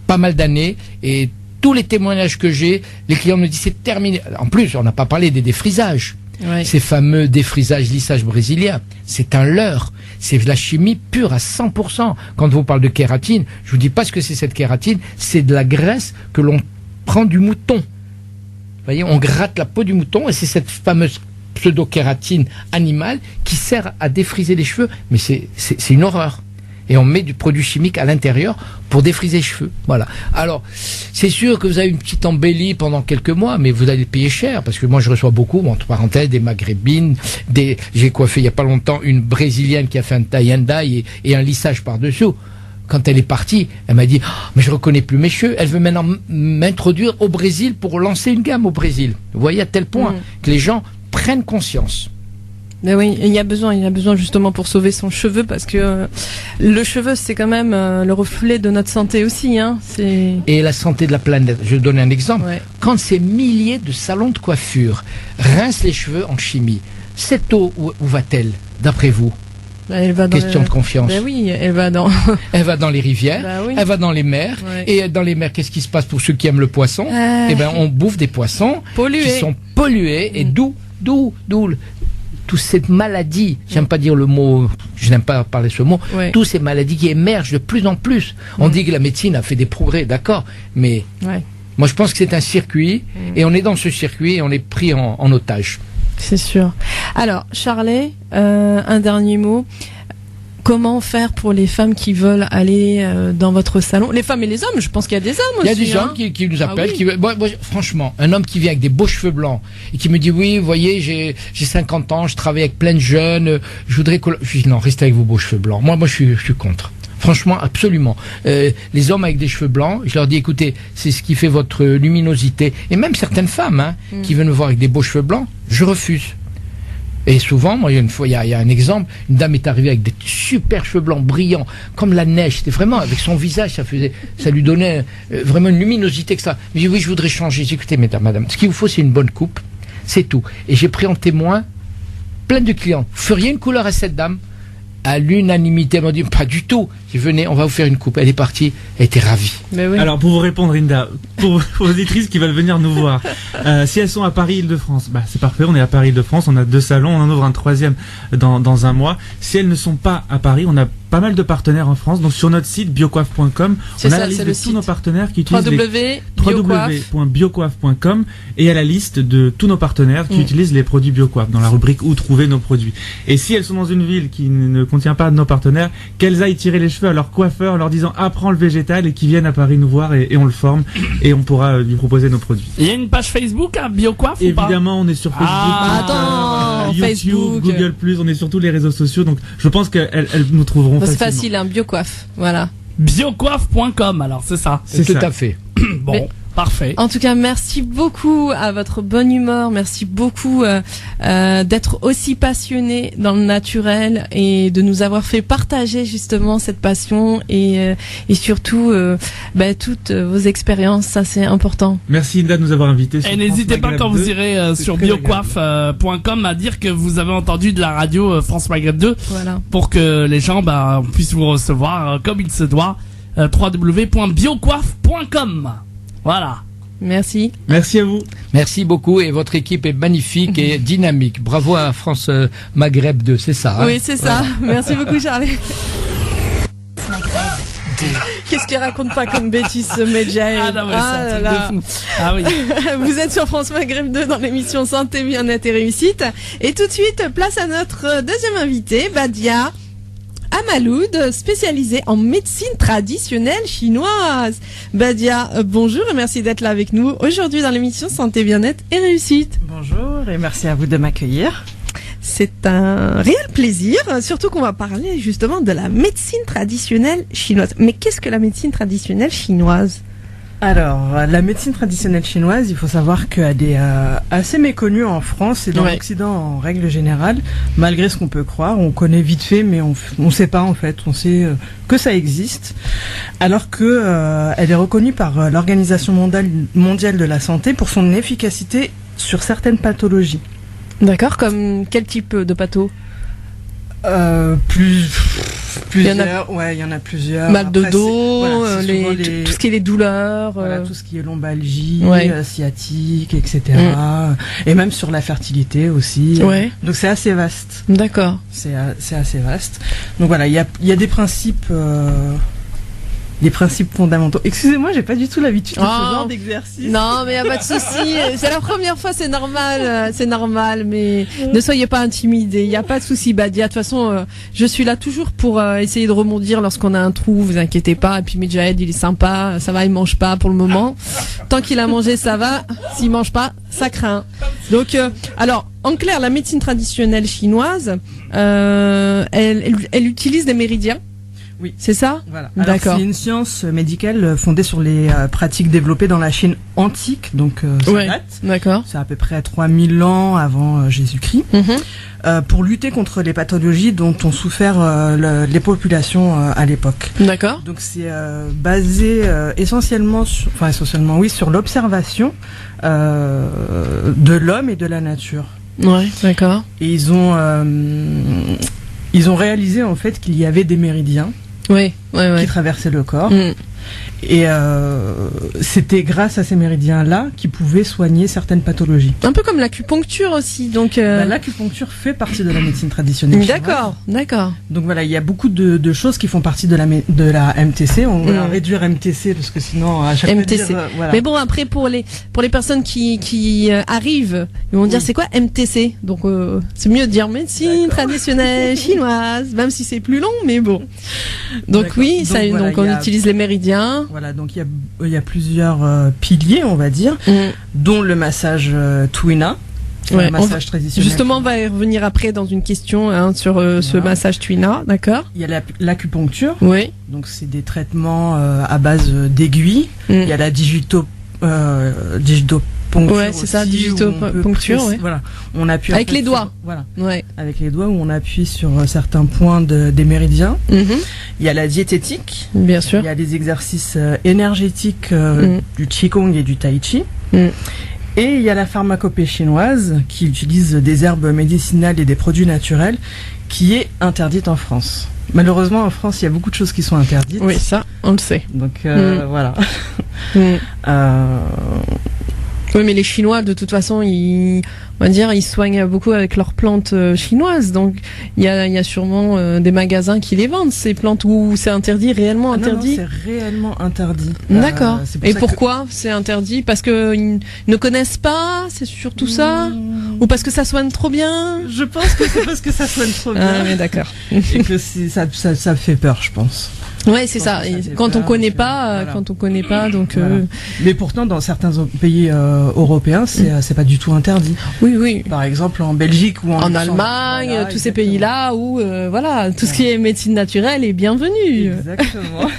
Speaker 5: pas mal d'années, et tous les témoignages que j'ai, les clients me disent, c'est terminé. En plus, on n'a pas parlé des défrisages.
Speaker 2: Ouais.
Speaker 5: Ces fameux défrisages, lissages brésiliens, c'est un leurre. C'est de la chimie pure à 100%. Quand on vous parle de kératine, je vous dis pas ce que c'est cette kératine, c'est de la graisse que l'on prend du mouton. Vous voyez, on gratte la peau du mouton et c'est cette fameuse pseudo-kératine animale qui sert à défriser les cheveux. Mais c'est une horreur. Et on met du produit chimique à l'intérieur pour défriser les cheveux. Voilà. Alors, c'est sûr que vous avez une petite embellie pendant quelques mois, mais vous allez payer cher, parce que moi je reçois beaucoup, entre parenthèses, des maghrébines, j'ai coiffé il y a pas longtemps une brésilienne qui a fait un tie and dye et un lissage par-dessous. Quand elle est partie, elle m'a dit, mais je reconnais plus mes cheveux. Elle veut maintenant m'introduire au Brésil pour lancer une gamme au Brésil. Vous voyez à tel point que les gens prennent conscience.
Speaker 2: Mais oui, il y a besoin justement pour sauver son cheveu, parce que le cheveu, c'est quand même le reflet de notre santé aussi, hein.
Speaker 5: Et la santé de la planète. Je vais donne un exemple.
Speaker 2: Ouais.
Speaker 5: Quand ces milliers de salons de coiffure rincent les cheveux en chimie, cette eau, où va-t-elle, d'après vous?
Speaker 2: Elle va dans
Speaker 5: Question de confiance.
Speaker 2: Ben oui, elle va dans...
Speaker 5: Elle va dans les rivières,
Speaker 2: Ben oui.
Speaker 5: elle va dans les mers.
Speaker 2: Ouais.
Speaker 5: Et dans les mers, qu'est-ce qui se passe pour ceux qui aiment le poisson? Eh ben, on bouffe des poissons
Speaker 2: Pollués.
Speaker 5: qui sont pollués. Et d'où toute cette maladie, j'aime pas dire le mot, je n'aime pas parler ce mot,
Speaker 2: Ouais.
Speaker 5: toutes ces maladies qui émergent de plus en plus. On dit que la médecine a fait des progrès, d'accord, mais
Speaker 2: Ouais.
Speaker 5: moi je pense que c'est un circuit, et on est dans ce circuit et on est pris en otage.
Speaker 2: C'est sûr. Alors, Charlet, un dernier mot. Comment faire pour les femmes qui veulent aller dans votre salon? Les femmes et les hommes, je pense qu'il y a des hommes aussi.
Speaker 5: Il y a des
Speaker 2: hein.
Speaker 5: hommes qui nous appellent,
Speaker 2: Ah oui.
Speaker 5: moi, franchement, un homme qui vient avec des beaux cheveux blancs et qui me dit, oui, vous voyez, j'ai 50 ans, je travaille avec plein de jeunes, je voudrais que... Je dis, non, restez avec vos beaux cheveux blancs. Moi, je suis contre. Franchement, absolument. Les hommes avec des cheveux blancs, je leur dis, écoutez, c'est ce qui fait votre luminosité. Et même certaines femmes qui viennent me voir avec des beaux cheveux blancs, je refuse. Et souvent, moi, une fois, il y a un exemple, une dame est arrivée avec des super cheveux blancs brillants, comme la neige. C'était vraiment, avec son visage, ça lui donnait vraiment une luminosité extra. Je dis, oui, je voudrais changer. J'ai dit, écoutez, madame, ce qu'il vous faut, c'est une bonne coupe. C'est tout. Et j'ai pris en témoin plein de clients. Vous feriez une couleur à cette dame? À l'unanimité, elle m'a dit, pas du tout. J'ai dit, venez, on va vous faire une coupe. Elle est partie, elle était ravie.
Speaker 2: Mais oui.
Speaker 4: Alors, pour vous répondre, Inda, pour vos auditrices qui veulent venir nous voir, si elles sont à Paris-Île-de-France, bah, c'est parfait, on est à Paris-Île-de-France, on a 2 salons, on en ouvre un 3e dans un mois. Si elles ne sont pas à Paris, on a pas mal de partenaires en France, donc sur notre site biocoiffe.com, on a la liste de tous nos partenaires qui utilisent www.biocoiffe.com, et il y a la liste de tous nos partenaires qui utilisent les produits Biocoiffe dans la rubrique où trouver nos produits. Et si elles sont dans une ville qui ne contient pas de nos partenaires, qu'elles aillent tirer les cheveux à leur coiffeur en leur disant apprends le végétal, et qu'ils viennent à Paris nous voir et on le forme et on pourra lui proposer nos produits.
Speaker 3: Il y a une page Facebook à Biocoiffe ou pas?
Speaker 4: Évidemment, on est sur Facebook,
Speaker 2: attends,
Speaker 4: YouTube,
Speaker 2: Facebook,
Speaker 4: Google+, on est sur tous les réseaux sociaux, donc je pense qu'elles nous trouveront
Speaker 2: C'est
Speaker 4: facilement.
Speaker 2: facile, un Biocoiffe. Voilà.
Speaker 3: Biocoiffe.com, alors c'est ça.
Speaker 5: C'est tout
Speaker 4: ça.
Speaker 5: à fait.
Speaker 3: Bon,
Speaker 2: Mais-
Speaker 3: parfait.
Speaker 2: En tout cas, merci beaucoup à votre bonne humeur, merci beaucoup d'être aussi passionné dans le naturel et de nous avoir fait partager justement cette passion et surtout toutes vos expériences, ça c'est important.
Speaker 4: Merci Inda de nous avoir invités.
Speaker 3: Et n'hésitez pas quand vous irez sur biocoiffe.com à dire que vous avez entendu de la radio France Maghreb 2
Speaker 2: Voilà.
Speaker 3: pour que les gens puissent vous recevoir comme il se doit. www.biocoiffe.com. Voilà.
Speaker 2: Merci.
Speaker 4: Merci à vous.
Speaker 5: Merci beaucoup, et votre équipe est magnifique et dynamique. Bravo à France Maghreb 2, c'est ça. Hein?
Speaker 2: Oui, c'est ça. Merci beaucoup, Charlie. Qu'est-ce qu'il raconte pas comme bêtise ce Medjay?
Speaker 3: Ah non, mais c'est un truc de fou. Ah oui.
Speaker 2: Vous êtes sur France Maghreb 2 dans l'émission Santé, Bien-être et Réussite. Et tout de suite, place à notre deuxième invité, Badia Amaloud, spécialisée en médecine traditionnelle chinoise. Badia, bonjour et merci d'être là avec nous aujourd'hui dans l'émission Santé, Bien-être et Réussite.
Speaker 7: Bonjour et merci à vous de m'accueillir.
Speaker 2: C'est un réel plaisir, surtout qu'on va parler justement de la médecine traditionnelle chinoise. Mais qu'est-ce que la médecine traditionnelle chinoise ?
Speaker 7: Alors, la médecine traditionnelle chinoise, il faut savoir qu'elle est assez méconnue en France et dans l'Occident en règle générale, malgré ce qu'on peut croire. On connaît vite fait, mais on sait pas en fait. On sait que ça existe, alors que elle est reconnue par l'Organisation mondiale de la santé pour son efficacité sur certaines pathologies.
Speaker 2: D'accord, comme quel type de patho ?
Speaker 7: Plusieurs, il y en a plusieurs.
Speaker 2: Mal de dos,
Speaker 7: tout
Speaker 2: ce qui est les douleurs,
Speaker 7: tout ce qui est lombalgie, sciatique, etc. Et même sur la fertilité aussi. Donc c'est assez vaste.
Speaker 2: D'accord.
Speaker 7: C'est assez vaste. Donc voilà, il y a des principes. Les principes fondamentaux. Excusez-moi, j'ai pas du tout l'habitude de ce genre d'exercice.
Speaker 2: Non, mais y a pas de souci. C'est la première fois, c'est normal, mais ne soyez pas intimidés. Y a pas de souci, Badia. De toute façon, je suis là toujours pour essayer de rebondir lorsqu'on a un trou. Vous inquiétez pas. Et puis Medjahed, il est sympa. Ça va, il mange pas pour le moment. Tant qu'il a mangé, ça va. S'il mange pas, ça craint. Donc, alors, en clair, la médecine traditionnelle chinoise, elle utilise des méridiens.
Speaker 7: Oui.
Speaker 2: C'est ça ?
Speaker 7: Voilà. Alors,
Speaker 2: d'accord.
Speaker 7: C'est une science médicale fondée sur les pratiques développées dans la Chine antique, donc ça date.
Speaker 2: D'accord.
Speaker 7: C'est à peu près 3000 ans avant Jésus-Christ. Pour lutter contre les pathologies dont ont souffert les populations à l'époque.
Speaker 2: D'accord.
Speaker 7: Donc c'est basé essentiellement sur l'observation de l'homme et de la nature.
Speaker 2: Ouais, d'accord.
Speaker 7: Et ils ont réalisé en fait qu'il y avait des méridiens qui traversaient le corps. Et c'était grâce à ces méridiens-là qu'ils pouvaient soigner certaines pathologies.
Speaker 2: Un peu comme l'acupuncture aussi, donc.
Speaker 7: L'acupuncture fait partie de la médecine traditionnelle.
Speaker 2: D'accord.
Speaker 7: Donc voilà, il y a beaucoup de choses qui font partie de la MTC. On va réduire MTC parce que sinon à chaque
Speaker 2: MTC.
Speaker 7: fois voilà.
Speaker 2: Mais bon, après pour les personnes qui arrivent, ils vont dire c'est quoi MTC. Donc c'est mieux de dire médecine traditionnelle chinoise, même si c'est plus long, mais bon. Donc oui, donc on utilise les méridiens.
Speaker 7: Voilà, donc il y a plusieurs piliers, on va dire, dont le massage Tuina. Le massage traditionnel.
Speaker 2: Justement, on va y revenir après dans une question sur ce massage Tuina, d'accord.
Speaker 7: Il y a l'acupuncture.
Speaker 2: Oui.
Speaker 7: Donc c'est des traitements à base d'aiguilles. Il y a la digitopuncture.
Speaker 2: Ouais, c'est ça, digitopuncture,
Speaker 7: Voilà, on appuie
Speaker 2: avec les doigts.
Speaker 7: Avec les doigts où on appuie sur certains points des méridiens. Il y a la diététique.
Speaker 2: Bien sûr.
Speaker 7: Il y a les exercices énergétiques du qigong et du tai chi. Et il y a la pharmacopée chinoise qui utilise des herbes médicinales et des produits naturels qui est interdite en France. Malheureusement, en France, il y a beaucoup de choses qui sont interdites.
Speaker 2: Oui, ça, on le sait.
Speaker 7: Donc voilà.
Speaker 2: Oui, mais les Chinois, de toute façon, ils soignent beaucoup avec leurs plantes chinoises. Donc, il y a sûrement des magasins qui les vendent, ces plantes, où c'est réellement interdit.
Speaker 7: Non, c'est réellement interdit.
Speaker 2: D'accord. Et pourquoi c'est interdit ? Parce qu'ils ne connaissent pas, c'est surtout ça ? Ou parce que ça soigne trop bien ?
Speaker 7: Je pense que c'est parce que ça soigne trop bien.
Speaker 2: Ah, mais d'accord.
Speaker 7: Et que ça fait peur, je pense.
Speaker 2: Ouais, c'est ça. Quand on connaît pas, donc.
Speaker 7: Voilà. Mais pourtant, dans certains pays européens, c'est pas du tout interdit.
Speaker 2: Oui.
Speaker 7: Par exemple, en Belgique ou
Speaker 2: en Allemagne, tous ces pays-là où tout ce qui est médecine naturelle est bienvenu.
Speaker 7: Exactement.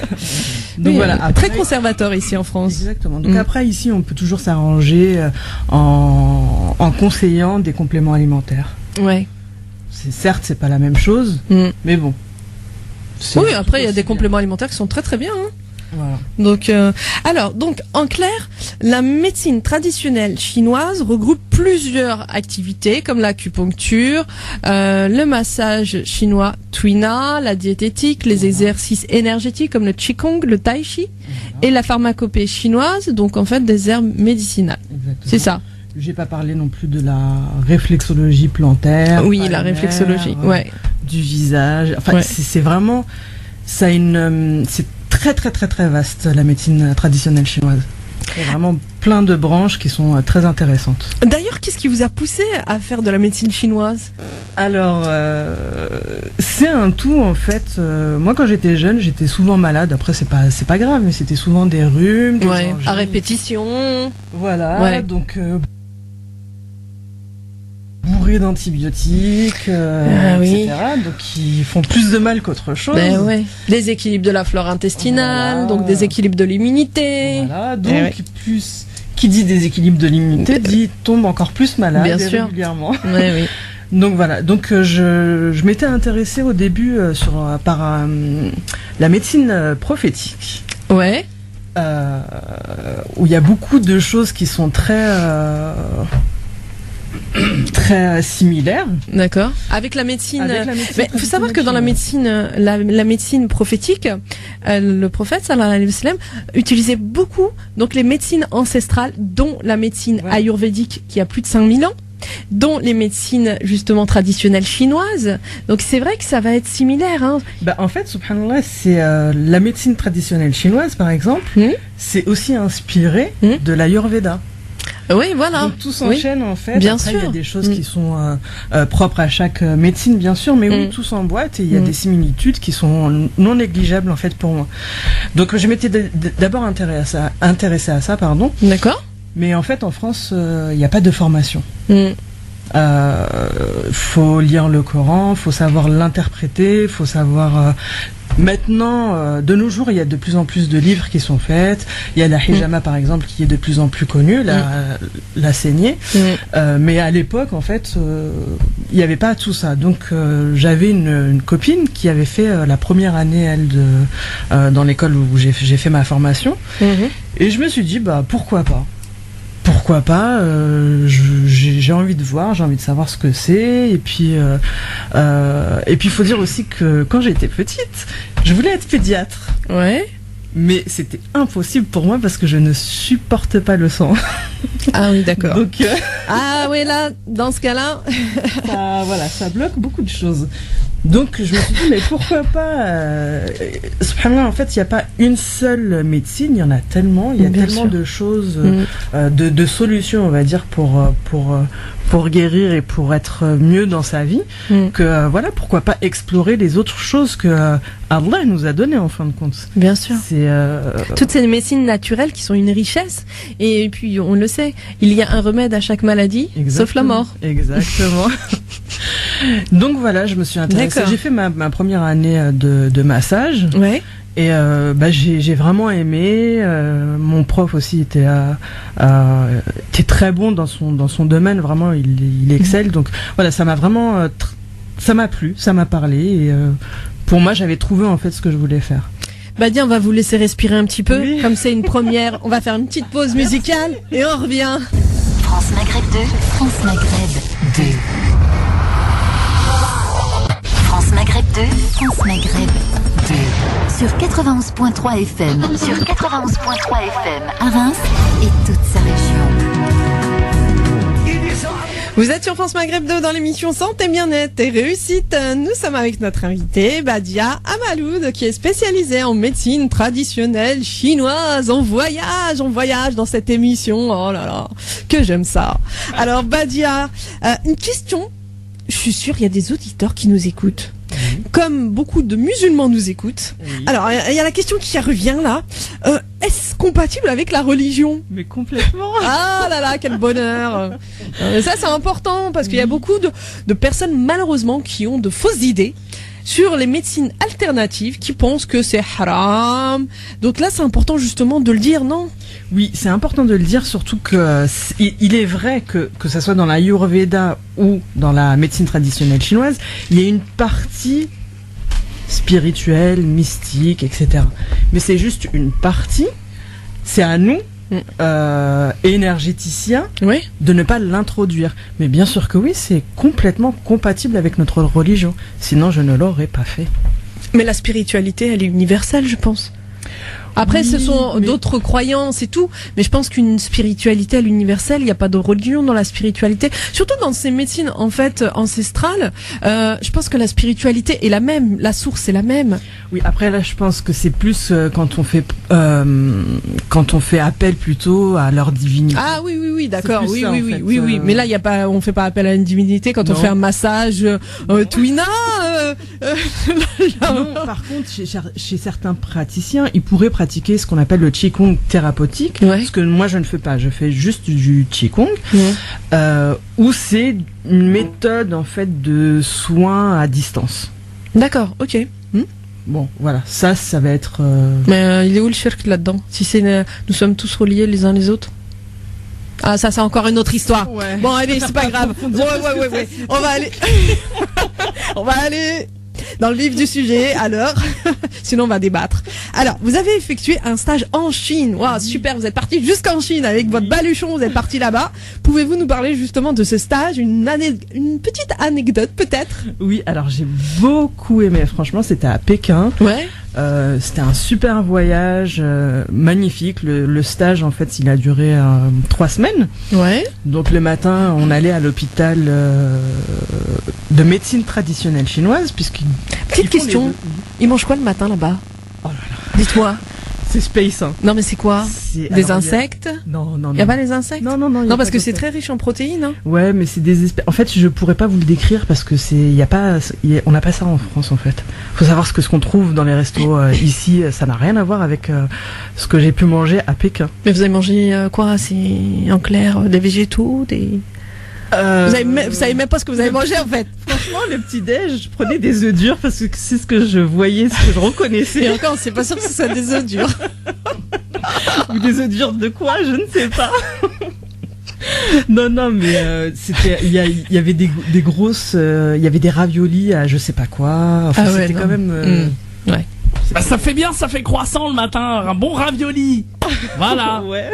Speaker 7: Donc voilà. Après,
Speaker 2: très conservateur ici en France.
Speaker 7: Exactement. Donc après, ici, on peut toujours s'arranger en conseillant des compléments alimentaires.
Speaker 2: Ouais.
Speaker 7: Certes, c'est pas la même chose, mais bon.
Speaker 2: Oui, après il y a des compléments alimentaires qui sont très très bien.
Speaker 7: Voilà.
Speaker 2: Donc, en clair, la médecine traditionnelle chinoise regroupe plusieurs activités comme l'acupuncture, le massage chinois Tuina, la diététique, les exercices énergétiques comme le qigong, le tai chi, et la pharmacopée chinoise, donc en fait des herbes médicinales.
Speaker 7: Exactement.
Speaker 2: C'est ça.
Speaker 7: J'ai pas parlé non plus de la réflexologie plantaire.
Speaker 2: Oui, la réflexologie,
Speaker 7: du visage. Enfin, c'est vraiment, c'est très très très très vaste la médecine traditionnelle chinoise. Il y a vraiment plein de branches qui sont très intéressantes.
Speaker 2: D'ailleurs, qu'est-ce qui vous a poussé à faire de la médecine chinoise ?
Speaker 7: Alors, c'est un tout en fait. Moi, quand j'étais jeune, j'étais souvent malade. Après, c'est pas grave, mais c'était souvent des rhumes, des angines.
Speaker 2: À répétition.
Speaker 7: Voilà. Donc. Bourré bourrés d'antibiotiques, etc. Donc qui font plus de mal qu'autre chose.
Speaker 2: Ouais. Déséquilibre de la flore intestinale, donc déséquilibre de l'immunité.
Speaker 7: Voilà, donc plus qui dit déséquilibre de l'immunité dit tombe encore plus malade.
Speaker 2: Bien sûr.
Speaker 7: Régulièrement.
Speaker 2: Oui.
Speaker 7: Donc voilà, donc je m'étais intéressée au début par la médecine prophétique.
Speaker 2: Ouais.
Speaker 7: Où il y a beaucoup de choses qui sont très similaires.
Speaker 2: D'accord. Avec la médecine. Mais il faut savoir que dans la médecine, la médecine prophétique, le prophète sallallahu alayhi wa sallam utilisait beaucoup donc les médecines ancestrales, dont la médecine ayurvédique qui a plus de 5000 ans. Dont les médecines justement traditionnelles chinoises. Donc c'est vrai que ça va être similaire. Hein.
Speaker 7: En fait, subhanallah, c'est la médecine traditionnelle chinoise, par exemple, c'est aussi inspiré de l'Ayurveda.
Speaker 2: Oui, voilà.
Speaker 7: Donc tout s'enchaîne en fait.
Speaker 2: Bien
Speaker 7: Après,
Speaker 2: sûr.
Speaker 7: il y a des choses qui sont propres à chaque médecine, bien sûr, mais oui, tout s'emboîte et il y a des similitudes qui sont non négligeables en fait pour moi. Donc je m'étais d'abord intéressée à ça, pardon.
Speaker 2: D'accord.
Speaker 7: Mais en fait, en France, il n'y a pas de formation. Faut lire le Coran, faut savoir l'interpréter, faut savoir. Maintenant, de nos jours, il y a de plus en plus de livres qui sont faits. Il y a la hijama, par exemple, qui est de plus en plus connue, la saignée. Mais à l'époque, en fait, il n'y avait pas tout ça. Donc, j'avais une copine qui avait fait la première année, elle, dans l'école où j'ai fait ma formation. Et je me suis dit, pourquoi pas ? Pourquoi pas, j'ai envie de voir, j'ai envie de savoir ce que c'est, et puis il faut dire aussi que quand j'étais petite, je voulais être pédiatre.
Speaker 2: Ouais.
Speaker 7: Mais c'était impossible pour moi parce que je ne supporte pas le sang.
Speaker 2: Ah oui, d'accord.
Speaker 7: Donc
Speaker 2: ah oui, là, dans ce cas-là,
Speaker 7: ça bloque beaucoup de choses. Donc je me suis dit mais pourquoi pas subhanallah, en fait il n'y a pas une seule médecine, il y en a tellement, il y a tellement de choses, de solutions on va dire pour guérir et pour être mieux dans sa vie que pourquoi pas explorer les autres choses que Allah nous a données en fin de compte.
Speaker 2: Bien sûr.
Speaker 7: C'est
Speaker 2: toutes ces médecines naturelles qui sont une richesse et puis on le sait, il y a un remède à chaque maladie, sauf la mort.
Speaker 7: Exactement. Donc voilà, je me suis intéressée. J'ai fait ma première année de massage.
Speaker 2: Ouais.
Speaker 7: Et j'ai vraiment aimé. Mon prof aussi était très bon dans son domaine. Vraiment, il excelle. Donc voilà, ça m'a vraiment, ça m'a plu, ça m'a parlé. Et pour moi, j'avais trouvé en fait ce que je voulais faire.
Speaker 2: Badia, on va vous laisser respirer un petit peu. Oui. Comme c'est une première, on va faire une petite pause musicale et on revient.
Speaker 1: France Maghreb 2, France Maghreb 2. France Maghreb 2, France Maghreb 2. Sur 91.3 FM. Sur 91.3 FM à Reims et toute sa région.
Speaker 2: Vous êtes sur France Maghreb 2 dans l'émission Santé, Bien-être et Réussite. Nous sommes avec notre invitée Badia Amaloud qui est spécialisée en médecine traditionnelle chinoise. On voyage dans cette émission. Oh là là, que j'aime ça. Alors Badia, une question. Je suis sûre il y a des auditeurs qui nous écoutent. Comme beaucoup de musulmans nous écoutent. Oui. Alors, il y a la question qui revient là. Est-ce compatible avec la religion ?
Speaker 7: Mais complètement.
Speaker 2: Ah là là, quel bonheur. Ça, c'est important parce qu'il y a beaucoup de personnes, malheureusement, qui ont de fausses idées sur les médecines alternatives, qui pensent que c'est haram. Donc là, c'est important justement de le dire, non ?
Speaker 7: Oui, c'est important de le dire, surtout que il est vrai que ça soit dans l'Ayurveda ou dans la médecine traditionnelle chinoise, il y a une partie spirituelle, mystique, etc. Mais c'est juste une partie. C'est à nous, énergéticiens, de ne pas l'introduire. Mais bien sûr que oui, c'est complètement compatible avec notre religion. Sinon, je ne l'aurais pas fait.
Speaker 2: Mais la spiritualité, elle est universelle, je pense. Après, ce sont d'autres croyances et tout, mais je pense qu'une spiritualité à l'universel, il n'y a pas de religion dans la spiritualité. Surtout dans ces médecines, en fait, ancestrales, je pense que la spiritualité est la même, la source est la même.
Speaker 7: Oui, après là, je pense que c'est plus quand on fait appel plutôt à leur divinité.
Speaker 2: Ah oui, d'accord, oui. Mais là, il y a pas, on fait pas appel à une divinité quand on fait un massage, Twina.
Speaker 7: Non, par contre, chez certains praticiens, ils pourraient pratiquer pratiquer ce qu'on appelle le Qigong thérapeutique, ce que moi je ne fais pas, je fais juste du Qigong, où c'est une méthode en fait de soins à distance.
Speaker 2: D'accord, ok.
Speaker 7: Bon, voilà, ça va être...
Speaker 2: Mais il est où le shirk là-dedans? Si c'est nous sommes tous reliés les uns les autres? Ah, ça c'est encore une autre histoire. Ouais. Bon, allez, c'est pas grave. Ouais. On va aller dans le vif du sujet, alors. Sinon, on va débattre. Alors, vous avez effectué un stage en Chine. Waouh, super, vous êtes parti jusqu'en Chine avec votre baluchon, vous êtes parti là-bas. Pouvez-vous nous parler justement de ce stage, une petite anecdote peut-être?
Speaker 7: Oui, alors j'ai beaucoup aimé, franchement, c'était à Pékin.
Speaker 2: Ouais.
Speaker 7: C'était un super voyage, magnifique. Le stage, en fait, il a duré 3 semaines.
Speaker 2: Ouais. Donc
Speaker 7: le matin, on allait à l'hôpital de médecine traditionnelle chinoise, puisqu'ils...
Speaker 2: Petite question, ils mangent quoi le matin là-bas?
Speaker 7: Oh là là.
Speaker 2: Dites-moi.
Speaker 7: C'est space, hein.
Speaker 2: Non, mais c'est quoi? Des insectes?
Speaker 7: Non.
Speaker 2: Il n'y a pas les insectes?
Speaker 7: Non.
Speaker 2: Non, parce que c'est très riche en protéines, hein.
Speaker 7: Ouais, mais c'est des espèces... En fait, je pourrais pas vous le décrire parce que on n'a pas ça en France, en fait. Faut savoir ce qu'on trouve dans les restos ici. Ça n'a rien à voir avec ce que j'ai pu manger à Pékin.
Speaker 2: Mais vous avez mangé quoi? C'est en clair des végétaux, des... Vous savez même pas ce que vous avez mangé en fait.
Speaker 7: Franchement, le petit-déj, je prenais des œufs durs parce que c'est ce que je voyais, ce que je reconnaissais.
Speaker 2: Et encore, c'est pas sûr que ce soit des œufs durs.
Speaker 7: Ou des œufs durs de quoi? Je ne sais pas. Non, mais il y avait des grosses, il y avait des raviolis à je sais pas quoi. Enfin, c'était quand même.
Speaker 2: Ouais.
Speaker 3: Bah, ça fait bien, ça fait croissant le matin, un bon ravioli. Voilà.
Speaker 7: Ouais.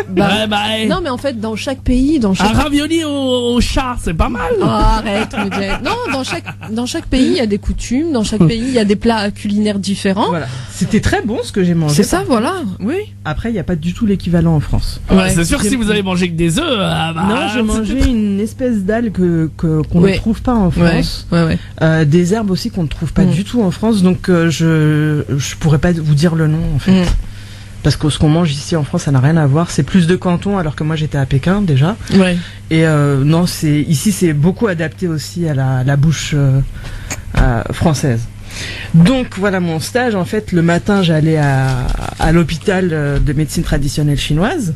Speaker 2: Non, mais en fait, dans chaque pays,
Speaker 3: un ravioli au chat, c'est pas mal.
Speaker 2: Oh, arrête, Moudjahid. Non, dans chaque pays, il y a des coutumes, dans chaque pays, il y a des plats culinaires différents.
Speaker 7: Voilà. C'était très bon ce que j'ai mangé.
Speaker 2: C'est ça, voilà. Oui.
Speaker 7: Après, il n'y a pas du tout l'équivalent en France.
Speaker 3: Ouais, c'est sûr que si vous avez mangé que des œufs,
Speaker 7: non, j'ai mangé une espèce d'algue qu'on ne trouve pas en France.
Speaker 2: Ouais.
Speaker 7: Des herbes aussi qu'on ne trouve pas du tout en France, donc je pourrais pas vous dire le nom en fait. Parce que ce qu'on mange ici en France, ça n'a rien à voir. C'est plus de Canton, alors que moi j'étais à Pékin déjà.
Speaker 2: Ouais.
Speaker 7: Et non, ici c'est beaucoup adapté aussi à la bouche française. Donc voilà mon stage. En fait, le matin, j'allais à l'hôpital de médecine traditionnelle chinoise.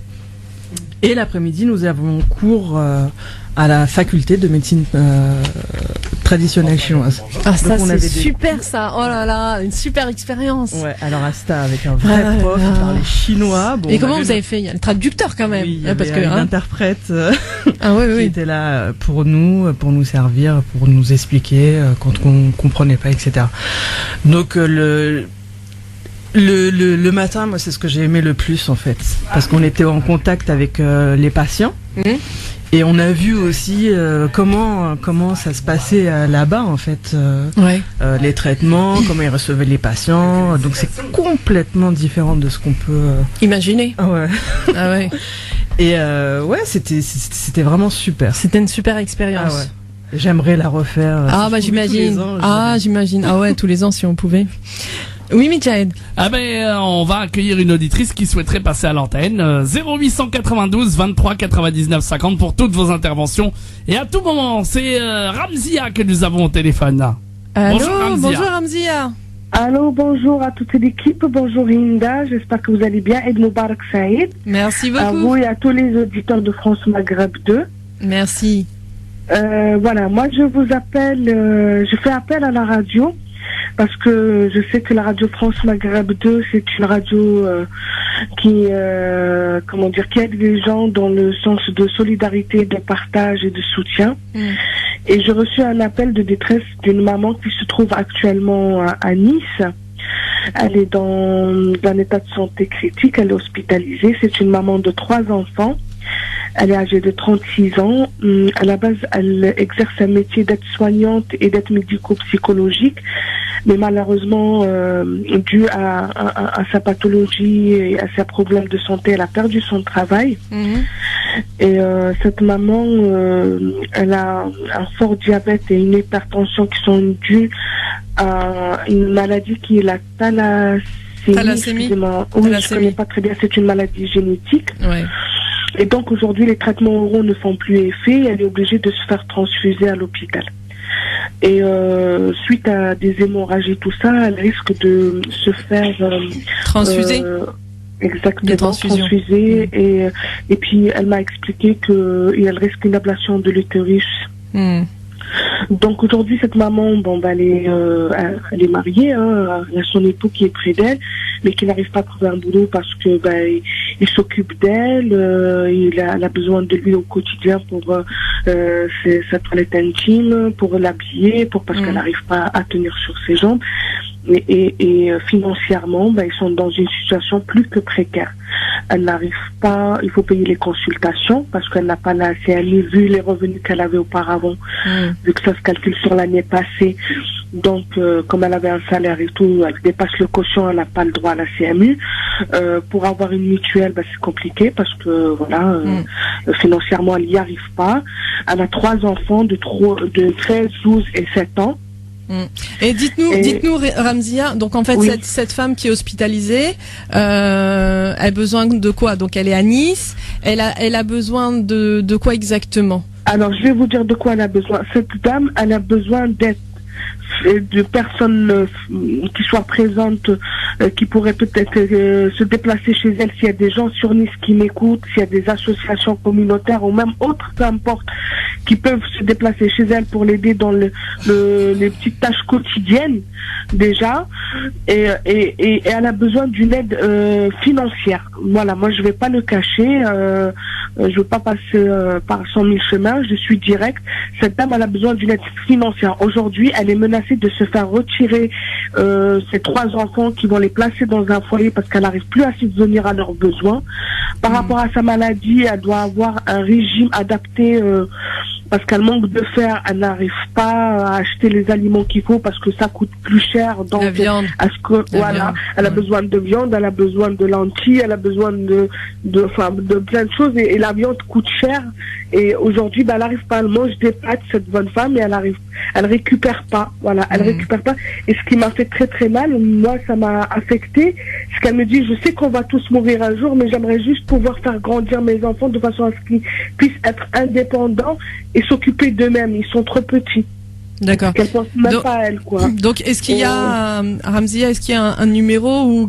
Speaker 7: Et l'après-midi, nous avons cours à la faculté de médecine traditionnelle chinoise.
Speaker 2: Ah, ça c'est super ça. Oh là là, une super expérience.
Speaker 7: Ouais, alors Asta avec un vrai prof qui parlait chinois. Bon,
Speaker 2: et comment vous avez fait? Il y a le traducteur quand même.
Speaker 7: Oui, il y avait un interprète qui était là pour nous servir, pour nous expliquer quand on comprenait pas, etc. Donc le matin, moi, c'est ce que j'ai aimé le plus, en fait. Parce qu'on était en contact avec les patients. Et on a vu aussi comment ça se passait là-bas, en fait. Les traitements, comment ils recevaient les patients. Donc, c'est complètement différent de ce qu'on peut...
Speaker 2: imaginer.
Speaker 7: Ouais.
Speaker 2: Ah ouais.
Speaker 7: Et c'était vraiment super.
Speaker 2: C'était une super expérience.
Speaker 7: Ah ouais. J'aimerais la refaire.
Speaker 2: J'imagine. J'imagine. Ah ouais, tous les ans, si on pouvait. Oui, Moudjahid.
Speaker 3: On va accueillir une auditrice qui souhaiterait passer à l'antenne. 0892 23 99 50 pour toutes vos interventions. Et à tout moment, c'est Ramzia que nous avons au téléphone.
Speaker 2: Allô, bonjour Ramzia.
Speaker 8: Allô, bonjour à toute l'équipe. Bonjour Hinda. J'espère que vous allez bien. Eid Mubarak Saïd.
Speaker 2: Merci beaucoup.
Speaker 8: À vous et à tous les auditeurs de France Maghreb 2.
Speaker 2: Merci.
Speaker 8: Voilà, moi je vous appelle, je fais appel à la radio. Parce que je sais que la radio France Maghreb 2, c'est une radio qui aide les gens dans le sens de solidarité, de partage et de soutien. Et j'ai reçu un appel de détresse d'une maman qui se trouve actuellement à Nice. Elle est dans un état de santé critique, elle est hospitalisée. C'est une maman de 3 enfants. Elle est âgée de 36 ans. À la base, elle exerce un métier d'aide-soignante et d'aide médico-psychologique. Mais malheureusement, dû à sa pathologie et à ses problèmes de santé, elle a perdu son travail. Et cette maman, elle a un fort diabète et une hypertension qui sont dues à une maladie qui est la thalassémie. Oui, je connais pas très bien, c'est une maladie génétique.
Speaker 2: Ouais.
Speaker 8: Et donc aujourd'hui, les traitements oraux ne font plus effet. Elle est obligée de se faire transfuser à l'hôpital. Et suite à des hémorragies, tout ça, elle risque de se faire
Speaker 2: transfuser.
Speaker 8: Exactement,
Speaker 2: transfusée.
Speaker 8: Et puis elle m'a expliqué qu'elle risque une ablation de l'utérus. Donc aujourd'hui, cette maman, elle est mariée, hein, elle a son époux qui est près d'elle, mais qui n'arrive pas à trouver un boulot parce que il s'occupe d'elle, elle a besoin de lui au quotidien pour sa toilette intime, pour l'habiller, parce qu'elle n'arrive pas à tenir sur ses jambes. Et financièrement, ils sont dans une situation plus que précaire. Elle n'arrive pas, il faut payer les consultations parce qu'elle n'a pas la CMU vu les revenus qu'elle avait auparavant, vu que ça se calcule sur l'année passée. Donc, comme elle avait un salaire et tout, elle dépasse le quotient, elle n'a pas le droit à la CMU. Pour avoir une mutuelle, c'est compliqué parce que financièrement, elle n'y arrive pas. Elle a 3 enfants de 13, 12 et 7 ans.
Speaker 2: Et dites-nous, Ramzia, donc en fait, cette femme qui est hospitalisée, elle a besoin de quoi? Donc elle est à Nice, elle a besoin de quoi exactement?
Speaker 8: Alors, je vais vous dire de quoi elle a besoin. Cette dame, elle a besoin d'aide, de personnes qui soient présentes, qui pourraient peut-être se déplacer chez elle s'il y a des gens sur Nice qui m'écoutent, s'il y a des associations communautaires ou même autres, peu importe, qui peuvent se déplacer chez elle pour l'aider dans les petites tâches quotidiennes déjà, et elle a besoin d'une aide financière. Voilà, moi je vais pas le cacher, je veux pas passer par 100 000 chemins, je suis direct. Cette dame, elle a besoin d'une aide financière. Aujourd'hui, elle est menacée de se faire retirer ses 3 enfants qui vont les placer dans un foyer parce qu'elle n'arrive plus à subvenir à leurs besoins. Par rapport à sa maladie, elle doit avoir un régime adapté parce qu'elle manque de fer, elle n'arrive pas à acheter les aliments qu'il faut parce que ça coûte plus cher. Donc,
Speaker 2: la viande.
Speaker 8: Elle a besoin de viande, elle a besoin de lentilles, elle a besoin de plein de choses et la viande coûte cher. Et aujourd'hui, elle n'arrive pas, elle mange des pâtes, cette bonne femme, et elle récupère pas. Voilà, elle récupère pas. Et ce qui m'a fait très très mal, moi, ça m'a affecté, c'est qu'elle me dit, je sais qu'on va tous mourir un jour, mais j'aimerais juste pouvoir faire grandir mes enfants de façon à ce qu'ils puissent être indépendants et s'occuper d'eux-mêmes. Ils sont trop petits.
Speaker 2: D'accord.
Speaker 8: Qu'elle pense même pas à elle, quoi.
Speaker 2: Donc, est-ce qu'il y a, Ramzia, est-ce qu'il y a un numéro ou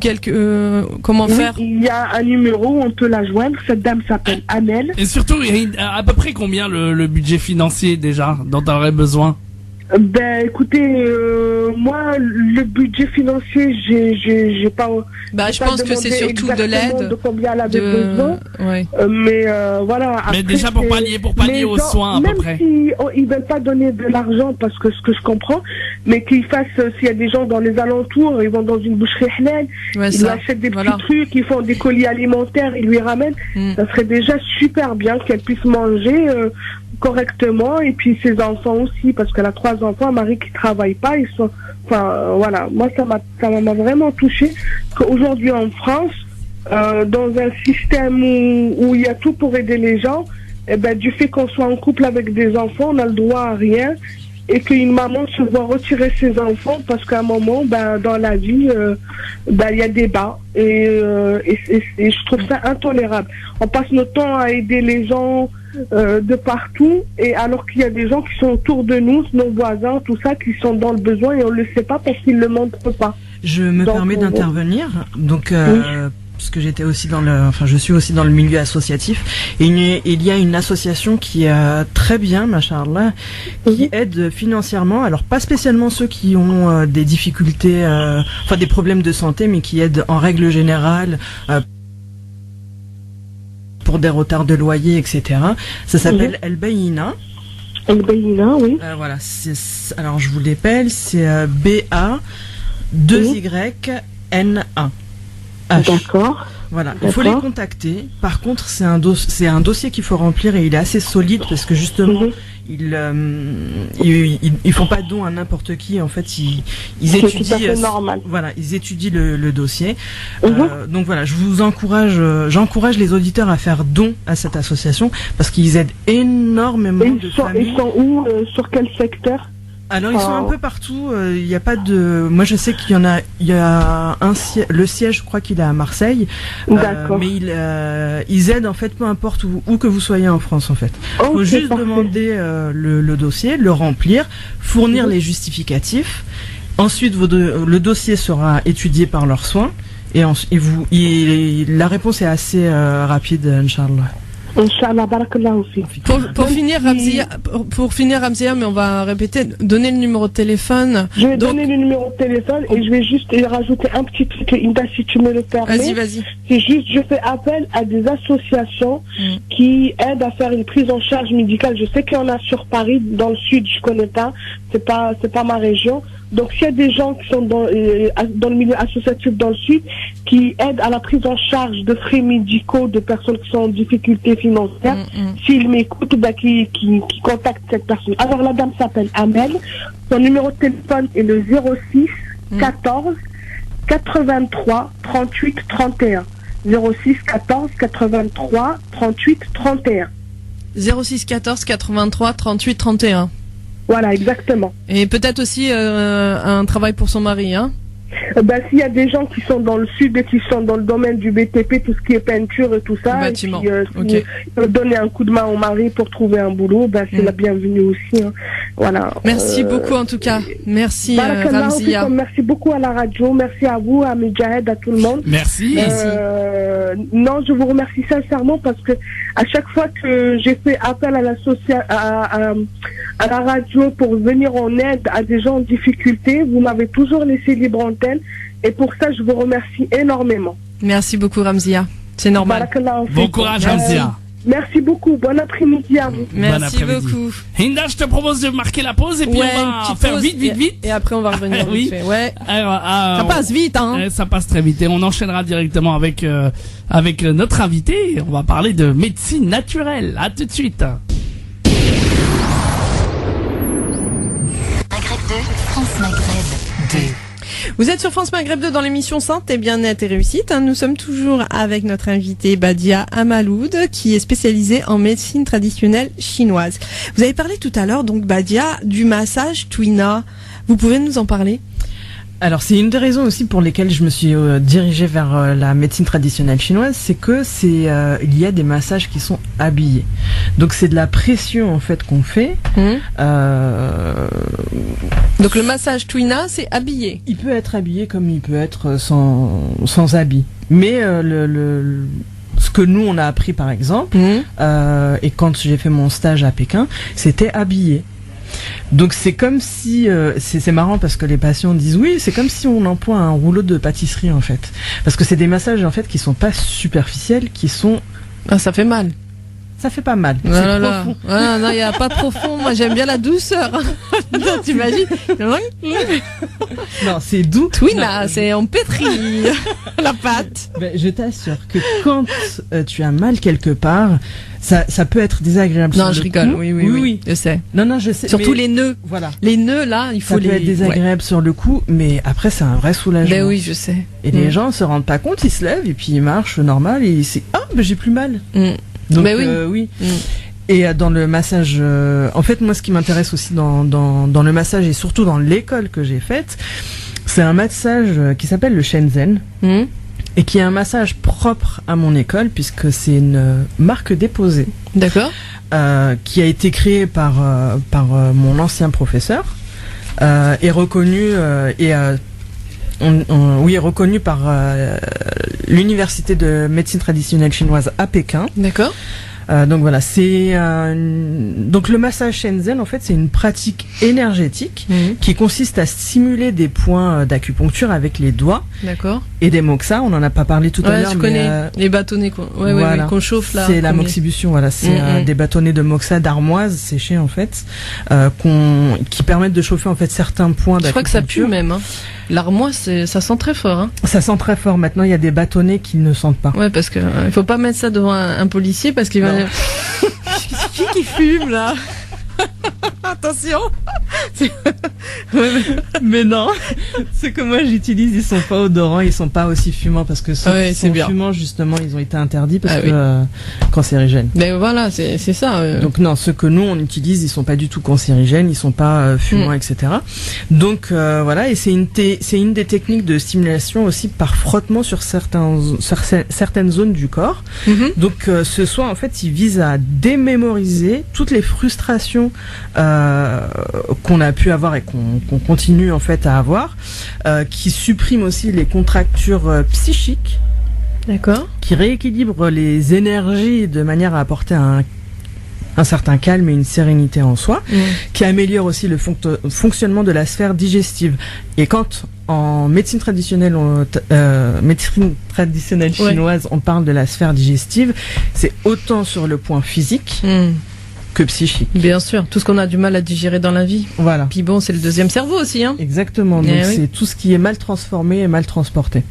Speaker 2: comment faire?
Speaker 8: Il y a un numéro où on peut la joindre. Cette dame s'appelle Amel.
Speaker 3: Et surtout, il y a à peu près combien le budget financier déjà dont tu aurais besoin?
Speaker 8: Écoutez, moi, le budget financier, j'ai pas.
Speaker 2: Je pense que c'est surtout de l'aide.
Speaker 8: De combien elle avait besoin.
Speaker 2: Ouais.
Speaker 8: Mais voilà.
Speaker 3: Mais
Speaker 8: après,
Speaker 3: déjà pour pallier aux soins à peu près.
Speaker 8: Même si ils veulent pas donner de l'argent, parce que ce que je comprends, mais qu'ils fassent, s'il y a des gens dans les alentours, ils vont dans une boucherie halal, ils lui achètent des petits trucs, ils font des colis alimentaires, ils lui ramènent. Ça serait déjà super bien qu'elle puisse manger correctement, et puis ses enfants aussi, parce qu'elle a 3 enfants, un mari qui travaille pas, ils sont, voilà, moi ça m'a vraiment touché qu'aujourd'hui en France, dans un système où il y a tout pour aider les gens, du fait qu'on soit en couple avec des enfants, on a le droit à rien, et qu'une maman se voit retirer ses enfants parce qu'à un moment, dans la vie, il y a des bas, et je trouve ça intolérable. On passe notre temps à aider les gens de partout, et alors qu'il y a des gens qui sont autour de nous, nos voisins, tout ça, qui sont dans le besoin et on le sait pas parce qu'ils le montrent pas.
Speaker 7: Je me permets d'intervenir. Donc, parce que je suis aussi dans le milieu associatif, et il y a une association qui est très bien, machallah, qui aide financièrement, alors pas spécialement ceux qui ont des difficultés, des problèmes de santé, mais qui aide en règle générale pour des retards de loyer, etc. Ça s'appelle El Bayina.
Speaker 8: El Bayina, oui.
Speaker 7: Voilà, alors je vous l'appelle, c'est BA2YNA.
Speaker 8: D'accord.
Speaker 7: Voilà, il faut les contacter. Par contre, c'est un dossier qu'il faut remplir, et il est assez solide parce que justement, ils font pas de don à n'importe qui. En fait, ils étudient. Voilà, ils étudient le dossier. Donc voilà, j'encourage les auditeurs à faire don à cette association parce qu'ils aident énormément de familles.
Speaker 8: Ils sont où, sur quel secteur?
Speaker 7: Alors ils sont un peu partout. Il n'y a pas de. Moi je sais qu'il y en a. Il y a le siège, je crois qu'il est à Marseille.
Speaker 8: D'accord.
Speaker 7: Mais ils aident en fait, peu importe où que vous soyez en France en fait. Il faut juste demander le dossier, le remplir, fournir les justificatifs. Ensuite le dossier sera étudié par leurs soins. Et la réponse est assez rapide, Inch'Allah.
Speaker 8: Inch'Allah, barakallah aussi.
Speaker 2: Pour finir, Ramzia, mais on va répéter, donner le numéro de téléphone.
Speaker 8: Je vais donner le numéro de téléphone et je vais juste rajouter un petit truc, Inda, si tu me le permets.
Speaker 2: Vas-y.
Speaker 8: C'est juste, je fais appel à des associations qui aident à faire une prise en charge médicale. Je sais qu'il y en a sur Paris, dans le sud, je connais pas. C'est pas ma région. Donc, s'il y a des gens qui sont dans le milieu associatif dans le sud, qui aident à la prise en charge de frais médicaux de personnes qui sont en difficulté financière, s'ils m'écoutent, qui contactent cette personne. Alors, la dame s'appelle Amel. Son numéro de téléphone est le 06 14 83 38 31. 06 14 83 38 31.
Speaker 2: 06 14 83 38 31.
Speaker 8: Voilà, exactement.
Speaker 2: Et peut-être aussi un travail pour son mari, hein.
Speaker 8: S'il y a des gens qui sont dans le sud et qui sont dans le domaine du BTP, tout ce qui est peinture et tout ça,
Speaker 2: bâtiment.
Speaker 8: Donner un coup de main au mari pour trouver un boulot, c'est la bienvenue aussi. Hein. Voilà.
Speaker 2: Merci beaucoup en tout cas. Merci Ramzia.
Speaker 8: Merci beaucoup à la radio, merci à vous, à Medjahed, à tout le monde.
Speaker 3: Merci.
Speaker 8: Non, je vous remercie sincèrement parce que à chaque fois que j'ai fait appel à la radio pour venir en aide à des gens en difficulté, vous m'avez toujours laissé libre antenne et pour ça je vous remercie énormément.
Speaker 2: Merci beaucoup Ramzia, c'est normal.
Speaker 3: Bon courage Ramzia.
Speaker 8: Merci beaucoup, bon après-midi à vous.
Speaker 2: Merci beaucoup.
Speaker 3: Hinda, je te propose de marquer la pause et puis on va faire vite.
Speaker 2: Et après on va revenir.
Speaker 3: Oui.
Speaker 2: Ouais.
Speaker 3: Alors,
Speaker 2: ça passe vite, hein.
Speaker 3: Ça passe très vite et on enchaînera directement avec notre invité. On va parler de médecine naturelle. À tout de suite.
Speaker 1: Maghreb 2, France Maghreb 2.
Speaker 2: Vous êtes sur France Maghreb 2 dans l'émission Santé, Bien-être et Réussite. Nous sommes toujours avec notre invité Badia Amaloud, qui est spécialisée en médecine traditionnelle chinoise. Vous avez parlé tout à l'heure, donc Badia, du massage Twina. Vous pouvez nous en parler ?
Speaker 7: Alors c'est une des raisons aussi pour lesquelles je me suis dirigée vers la médecine traditionnelle chinoise, c'est que il y a des massages qui sont habillés. Donc c'est de la pression en fait qu'on fait.
Speaker 2: Donc le massage Twina, c'est habillé.
Speaker 7: Il peut être habillé comme il peut être sans habit. Mais ce que nous on a appris par exemple, et quand j'ai fait mon stage à Pékin, c'était habillé. Donc c'est comme si c'est marrant parce que les patients disent oui, c'est comme si on emploie un rouleau de pâtisserie en fait, parce que c'est des massages en fait qui sont pas superficiels, qui sont
Speaker 2: ça fait mal.
Speaker 7: Ça fait pas mal.
Speaker 2: Non, il y a pas de profond. Moi, j'aime bien la douceur. Non, t'imagines?
Speaker 7: Non, c'est doux.
Speaker 2: Twina, c'est on pétrit la pâte.
Speaker 7: Ben, je t'assure que quand tu as mal quelque part, ça peut être désagréable.
Speaker 2: Non, je rigole. Oui, je sais.
Speaker 7: Non, je sais.
Speaker 2: Surtout les nœuds.
Speaker 7: Voilà.
Speaker 2: Les nœuds, là, il faut
Speaker 7: ça peut être désagréable sur le coup, mais après, c'est un vrai soulagement.
Speaker 2: Ben oui, je sais.
Speaker 7: Et les gens se rendent pas compte, ils se lèvent et puis ils marchent normal et c'est j'ai plus mal. Donc oui. Et dans le massage, en fait moi ce qui m'intéresse aussi dans le massage et surtout dans l'école que j'ai faite, c'est un massage qui s'appelle le Shenzhen et qui est un massage propre à mon école puisque c'est une marque déposée.
Speaker 2: D'accord.
Speaker 7: Qui a été créée par mon ancien professeur et reconnue est reconnu par l'université de médecine traditionnelle chinoise à Pékin.
Speaker 2: D'accord.
Speaker 7: Donc voilà, donc le massage Shenzhen en fait c'est une pratique énergétique qui consiste à stimuler des points d'acupuncture avec les doigts.
Speaker 2: D'accord.
Speaker 7: Et des moxa, on en a pas parlé tout à l'heure.
Speaker 2: Je connais les bâtonnets qu'on chauffe là.
Speaker 7: C'est la moxibution, voilà, c'est des bâtonnets de moxa d'armoise séchés en fait, qui permettent de chauffer en fait certains points d'acupuncture.
Speaker 2: Je crois que ça pue même. Hein. L'armoise, ça sent très fort. Hein.
Speaker 7: Ça sent très fort. Maintenant, il y a des bâtonnets qui ne sentent pas.
Speaker 2: Ouais, parce que il faut pas mettre ça devant un policier parce qu'il va dire qui fume là. Attention.
Speaker 7: Mais non, ceux que moi j'utilise, ils sont pas odorants, ils sont pas aussi fumants parce que ceux qui sont fumants justement, ils ont été interdits parce que cancérigènes.
Speaker 2: Mais voilà, c'est ça.
Speaker 7: Donc non, ceux que nous on utilise, ils sont pas du tout cancérigènes, ils sont pas fumants, etc. Donc voilà, et c'est une des techniques de stimulation aussi par frottement sur certaines zones du corps. Donc ce soin en fait, il vise à démémoriser toutes les frustrations qu'on a pu avoir et qu'on continue en fait à avoir, qui supprime aussi les contractures psychiques.
Speaker 2: D'accord.
Speaker 7: Qui rééquilibre les énergies de manière à apporter un certain calme et une sérénité en soi, qui améliore aussi le fonctionnement de la sphère digestive. Et quand en médecine traditionnelle, chinoise, on parle de la sphère digestive, c'est autant sur le point physique que psychique.
Speaker 2: Bien sûr, tout ce qu'on a du mal à digérer dans la vie.
Speaker 7: Voilà.
Speaker 2: Puis bon, c'est le deuxième cerveau aussi, hein.
Speaker 7: Exactement. Donc c'est tout ce qui est mal transformé et mal transporté.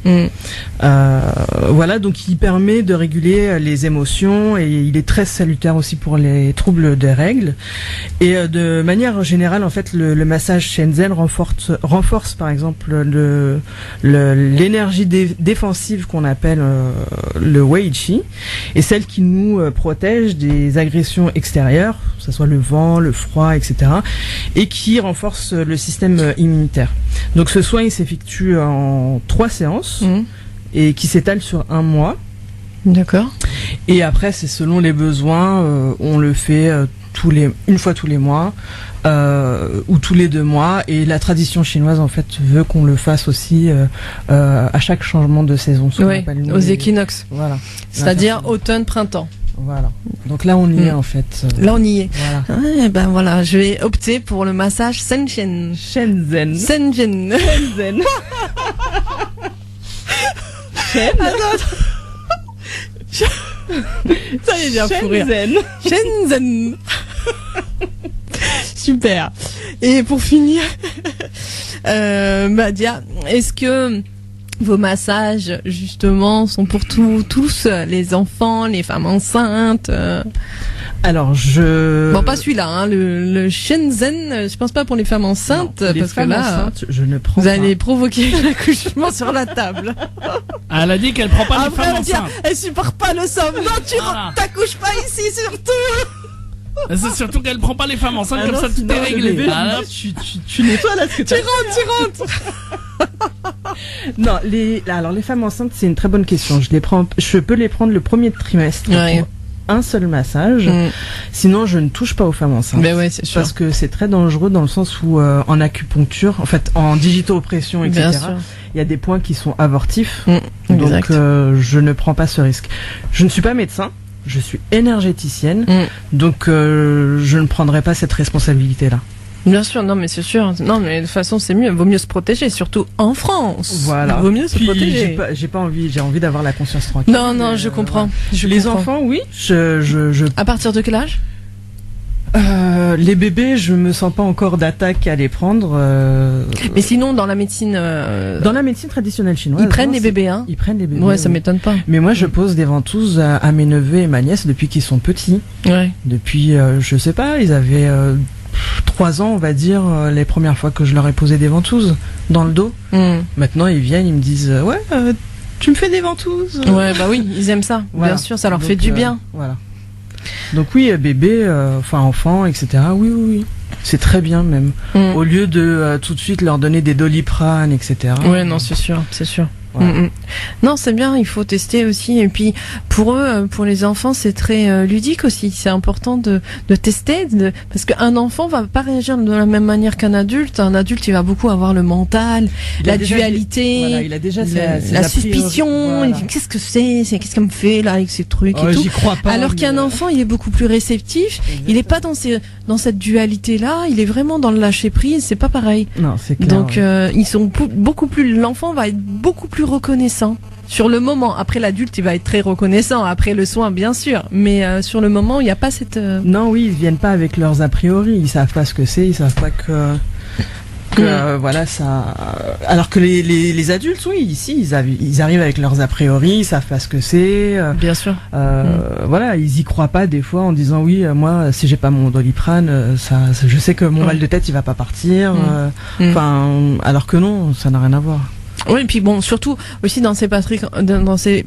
Speaker 7: Voilà, donc il permet de réguler les émotions et il est très salutaire aussi pour les troubles des règles. Et de manière générale, en fait, le massage Shenzhen renforce par exemple l'énergie défensive qu'on appelle le Wei Qi, et celle qui nous protège des agressions extérieures, que ce soit le vent, le froid, etc., et qui renforce le système immunitaire. Donc ce soin, il s'effectue en 3 séances et qui s'étale sur 1 mois.
Speaker 2: D'accord.
Speaker 7: Et après, c'est selon les besoins, on le fait une fois tous les mois ou tous les 2 mois. Et la tradition chinoise, en fait, veut qu'on le fasse aussi à chaque changement de saison.
Speaker 2: Oui, aux équinoxes.
Speaker 7: Voilà.
Speaker 2: C'est-à-dire automne, printemps.
Speaker 7: Voilà. Donc là, on y est en fait.
Speaker 2: Là, on y est.
Speaker 7: Voilà.
Speaker 2: Ouais, ben voilà, je vais opter pour le massage Shenzhen.
Speaker 7: Shenzhen.
Speaker 2: Shenzhen.
Speaker 7: Shenzhen.
Speaker 2: Ça y est, bien pour rire. Shenzhen. Super. Et pour finir, Badia, est-ce que vos massages, justement, sont pour tous, les enfants, les femmes enceintes
Speaker 7: Alors,
Speaker 2: Bon, pas celui-là, hein, le Shenzhen, je pense pas pour les femmes enceintes,
Speaker 7: non,
Speaker 2: parce que là,
Speaker 7: enceintes, je ne prends
Speaker 2: vous
Speaker 7: pas.
Speaker 2: allez provoquer l'accouchement sur la table.
Speaker 3: Elle a dit qu'elle prend pas les
Speaker 2: Après,
Speaker 3: femmes
Speaker 2: elle va dire,
Speaker 3: enceintes.
Speaker 2: elle supporte pas le somme. Non,
Speaker 3: Voilà.
Speaker 2: t'accouches pas ici, surtout.
Speaker 3: C'est surtout qu'elle prend pas les femmes enceintes, comme
Speaker 7: non,
Speaker 3: ça tout
Speaker 7: sinon,
Speaker 3: est
Speaker 7: le
Speaker 3: réglé.
Speaker 7: bébé,
Speaker 3: Ah,
Speaker 7: tu nettoies là ce que
Speaker 2: Tu rentres.
Speaker 7: Non, alors les femmes enceintes, c'est une très bonne question. Je peux les prendre le premier trimestre
Speaker 2: Ouais.
Speaker 7: pour un seul massage. Sinon, je ne touche pas aux femmes enceintes.
Speaker 2: Ben ouais, c'est sûr.
Speaker 7: Parce que c'est très dangereux dans le sens où en acupuncture, en fait, en digito-oppression, etc.,
Speaker 2: Bien sûr.
Speaker 7: il y a des points qui sont avortifs.
Speaker 2: Exact.
Speaker 7: Donc, je ne prends pas ce risque. Je ne suis pas médecin. Je suis énergéticienne. Donc, je ne prendrai pas cette responsabilité-là.
Speaker 2: Bien sûr, non mais c'est sûr. Non mais de toute façon c'est mieux, vaut mieux se protéger, surtout en France.
Speaker 7: Voilà.
Speaker 2: Vaut mieux se
Speaker 7: Puis,
Speaker 2: protéger.
Speaker 7: j'ai envie d'avoir la conscience tranquille.
Speaker 2: Non, je comprends.
Speaker 7: Les enfants, oui.
Speaker 2: À partir de quel âge?
Speaker 7: Les bébés, je me sens pas encore d'attaque à les prendre.
Speaker 2: Mais sinon, dans la médecine,
Speaker 7: dans la médecine traditionnelle chinoise,
Speaker 2: ils prennent les bébés, hein.
Speaker 7: Ils prennent les bébés.
Speaker 2: Ouais, ça m'étonne pas.
Speaker 7: Mais moi, je pose des ventouses à mes neveux et ma nièce depuis qu'ils sont petits.
Speaker 2: Ouais.
Speaker 7: Depuis, je sais pas, ils avaient 3 ans, on va dire, les premières fois que je leur ai posé des ventouses dans le dos. Maintenant, ils viennent, ils me disent, ouais, tu me fais des ventouses.
Speaker 2: Ouais, bah oui, ils aiment ça.
Speaker 7: Voilà.
Speaker 2: Bien sûr, ça leur
Speaker 7: Donc,
Speaker 2: fait du bien.
Speaker 7: Voilà. Donc oui, bébé, enfin enfant, etc. Oui. C'est très bien même. Au lieu de tout de suite leur donner des Doliprane, etc.
Speaker 2: Ouais, non, c'est sûr.
Speaker 7: Voilà.
Speaker 2: Non, c'est bien, il faut tester aussi. Et puis, pour eux, pour les enfants, c'est très ludique aussi. C'est important de tester, parce qu'un enfant va pas réagir de la même manière qu'un adulte. Un adulte, il va beaucoup avoir le mental, la dualité,
Speaker 7: voilà, il a déjà
Speaker 2: la suspicion.
Speaker 7: Voilà.
Speaker 2: Il dit, qu'est-ce que c'est qu'est-ce qu'elle me fait là avec ces trucs et tout.
Speaker 7: J'y crois pas.
Speaker 2: Alors qu'un enfant, il est beaucoup plus réceptif. Exactement. Il est pas dans cette dualité-là. Il est vraiment dans le lâcher prise. C'est pas pareil.
Speaker 7: Non, c'est clair.
Speaker 2: Donc, ils sont beaucoup plus. L'enfant va être beaucoup plus reconnaissant sur le moment. Après, l'adulte, il va être très reconnaissant. Après le soin, bien sûr. Mais sur le moment, il n'y a pas cette...
Speaker 7: Non, oui, ils viennent pas avec leurs a priori. Ils savent pas ce que c'est. Ils savent pas que voilà, ça... Alors que les adultes, oui, ici, ils arrivent avec leurs a priori. Ils savent pas ce que c'est.
Speaker 2: Bien sûr.
Speaker 7: Voilà, ils y croient pas des fois en disant oui, moi, si j'ai pas mon Doliprane, je sais que mon mal de tête, il va pas partir. Enfin, alors que non, ça n'a rien à voir.
Speaker 2: Oui, et puis bon, surtout aussi dans ces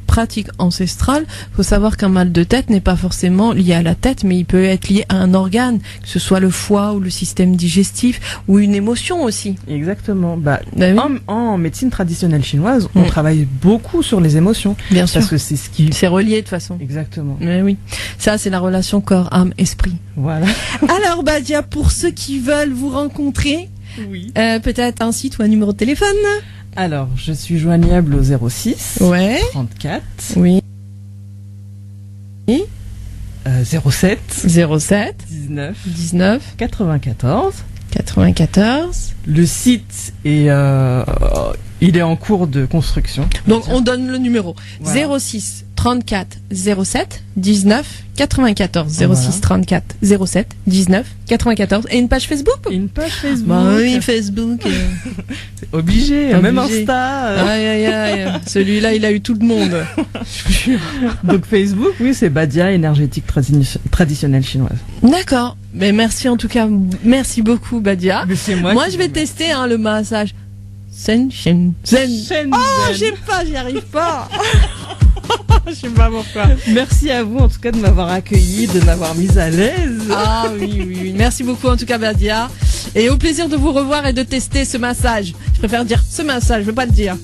Speaker 2: pratiques ancestrales, faut savoir qu'un mal de tête n'est pas forcément lié à la tête, mais il peut être lié à un organe, que ce soit le foie ou le système digestif ou une émotion aussi.
Speaker 7: Exactement.
Speaker 2: Oui.
Speaker 7: En médecine traditionnelle chinoise, on travaille beaucoup sur les émotions.
Speaker 2: Bien sûr.
Speaker 7: Parce que c'est
Speaker 2: relié de toute façon.
Speaker 7: Exactement.
Speaker 2: Mais oui. Ça, c'est la relation corps, âme, esprit.
Speaker 7: Voilà.
Speaker 2: Alors, Badia, pour ceux qui veulent vous rencontrer,
Speaker 7: oui.
Speaker 2: Peut-être un site ou un numéro de téléphone.
Speaker 7: Alors, je suis joignable au 06 34
Speaker 2: oui
Speaker 7: 07 19 94. Le site est il est en cours de construction.
Speaker 2: Donc on donne le numéro. Voilà. 06 34 07 19 94. 06 34 07 19 94. Et une page Facebook?
Speaker 7: Une page Facebook.
Speaker 2: Bah oui, Facebook.
Speaker 7: C'est obligé. Même Insta.
Speaker 2: Aïe. Celui-là, il a eu tout le monde.
Speaker 7: Donc Facebook, oui, c'est Badia énergétique traditionnelle chinoise.
Speaker 2: D'accord. Mais merci en tout cas. Merci beaucoup, Badia.
Speaker 7: Mais c'est moi
Speaker 2: je vais tester le massage. Zen. Oh, j'y arrive pas. Je sais pas pourquoi.
Speaker 7: Merci à vous en tout cas de m'avoir accueilli, de m'avoir mise à l'aise.
Speaker 2: Ah oui. Merci beaucoup en tout cas, Badia. Et au plaisir de vous revoir et de tester ce massage. Je préfère dire ce massage, je veux pas le dire.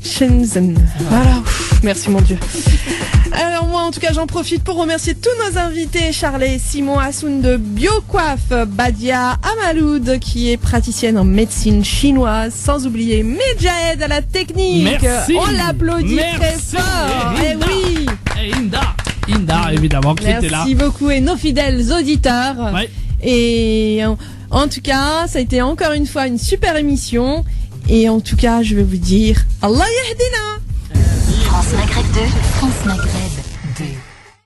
Speaker 2: Shenzhen. Voilà. Merci mon Dieu. Alors moi en tout cas j'en profite pour remercier tous nos invités, Charlet, Simon Hassoun de Biocoiffe, Badia Amaloud qui est praticienne en médecine chinoise, sans oublier Medjahed à la technique.
Speaker 3: Merci.
Speaker 2: On l'applaudit très fort.
Speaker 3: Et oui. Et Inda évidemment qui était là.
Speaker 2: Merci beaucoup et nos fidèles auditeurs.
Speaker 3: Ouais.
Speaker 2: Et en tout cas ça a été encore une fois une super émission et en tout cas je vais vous dire Allah yahdina.
Speaker 1: France Maghreb 2, France Maghreb 2.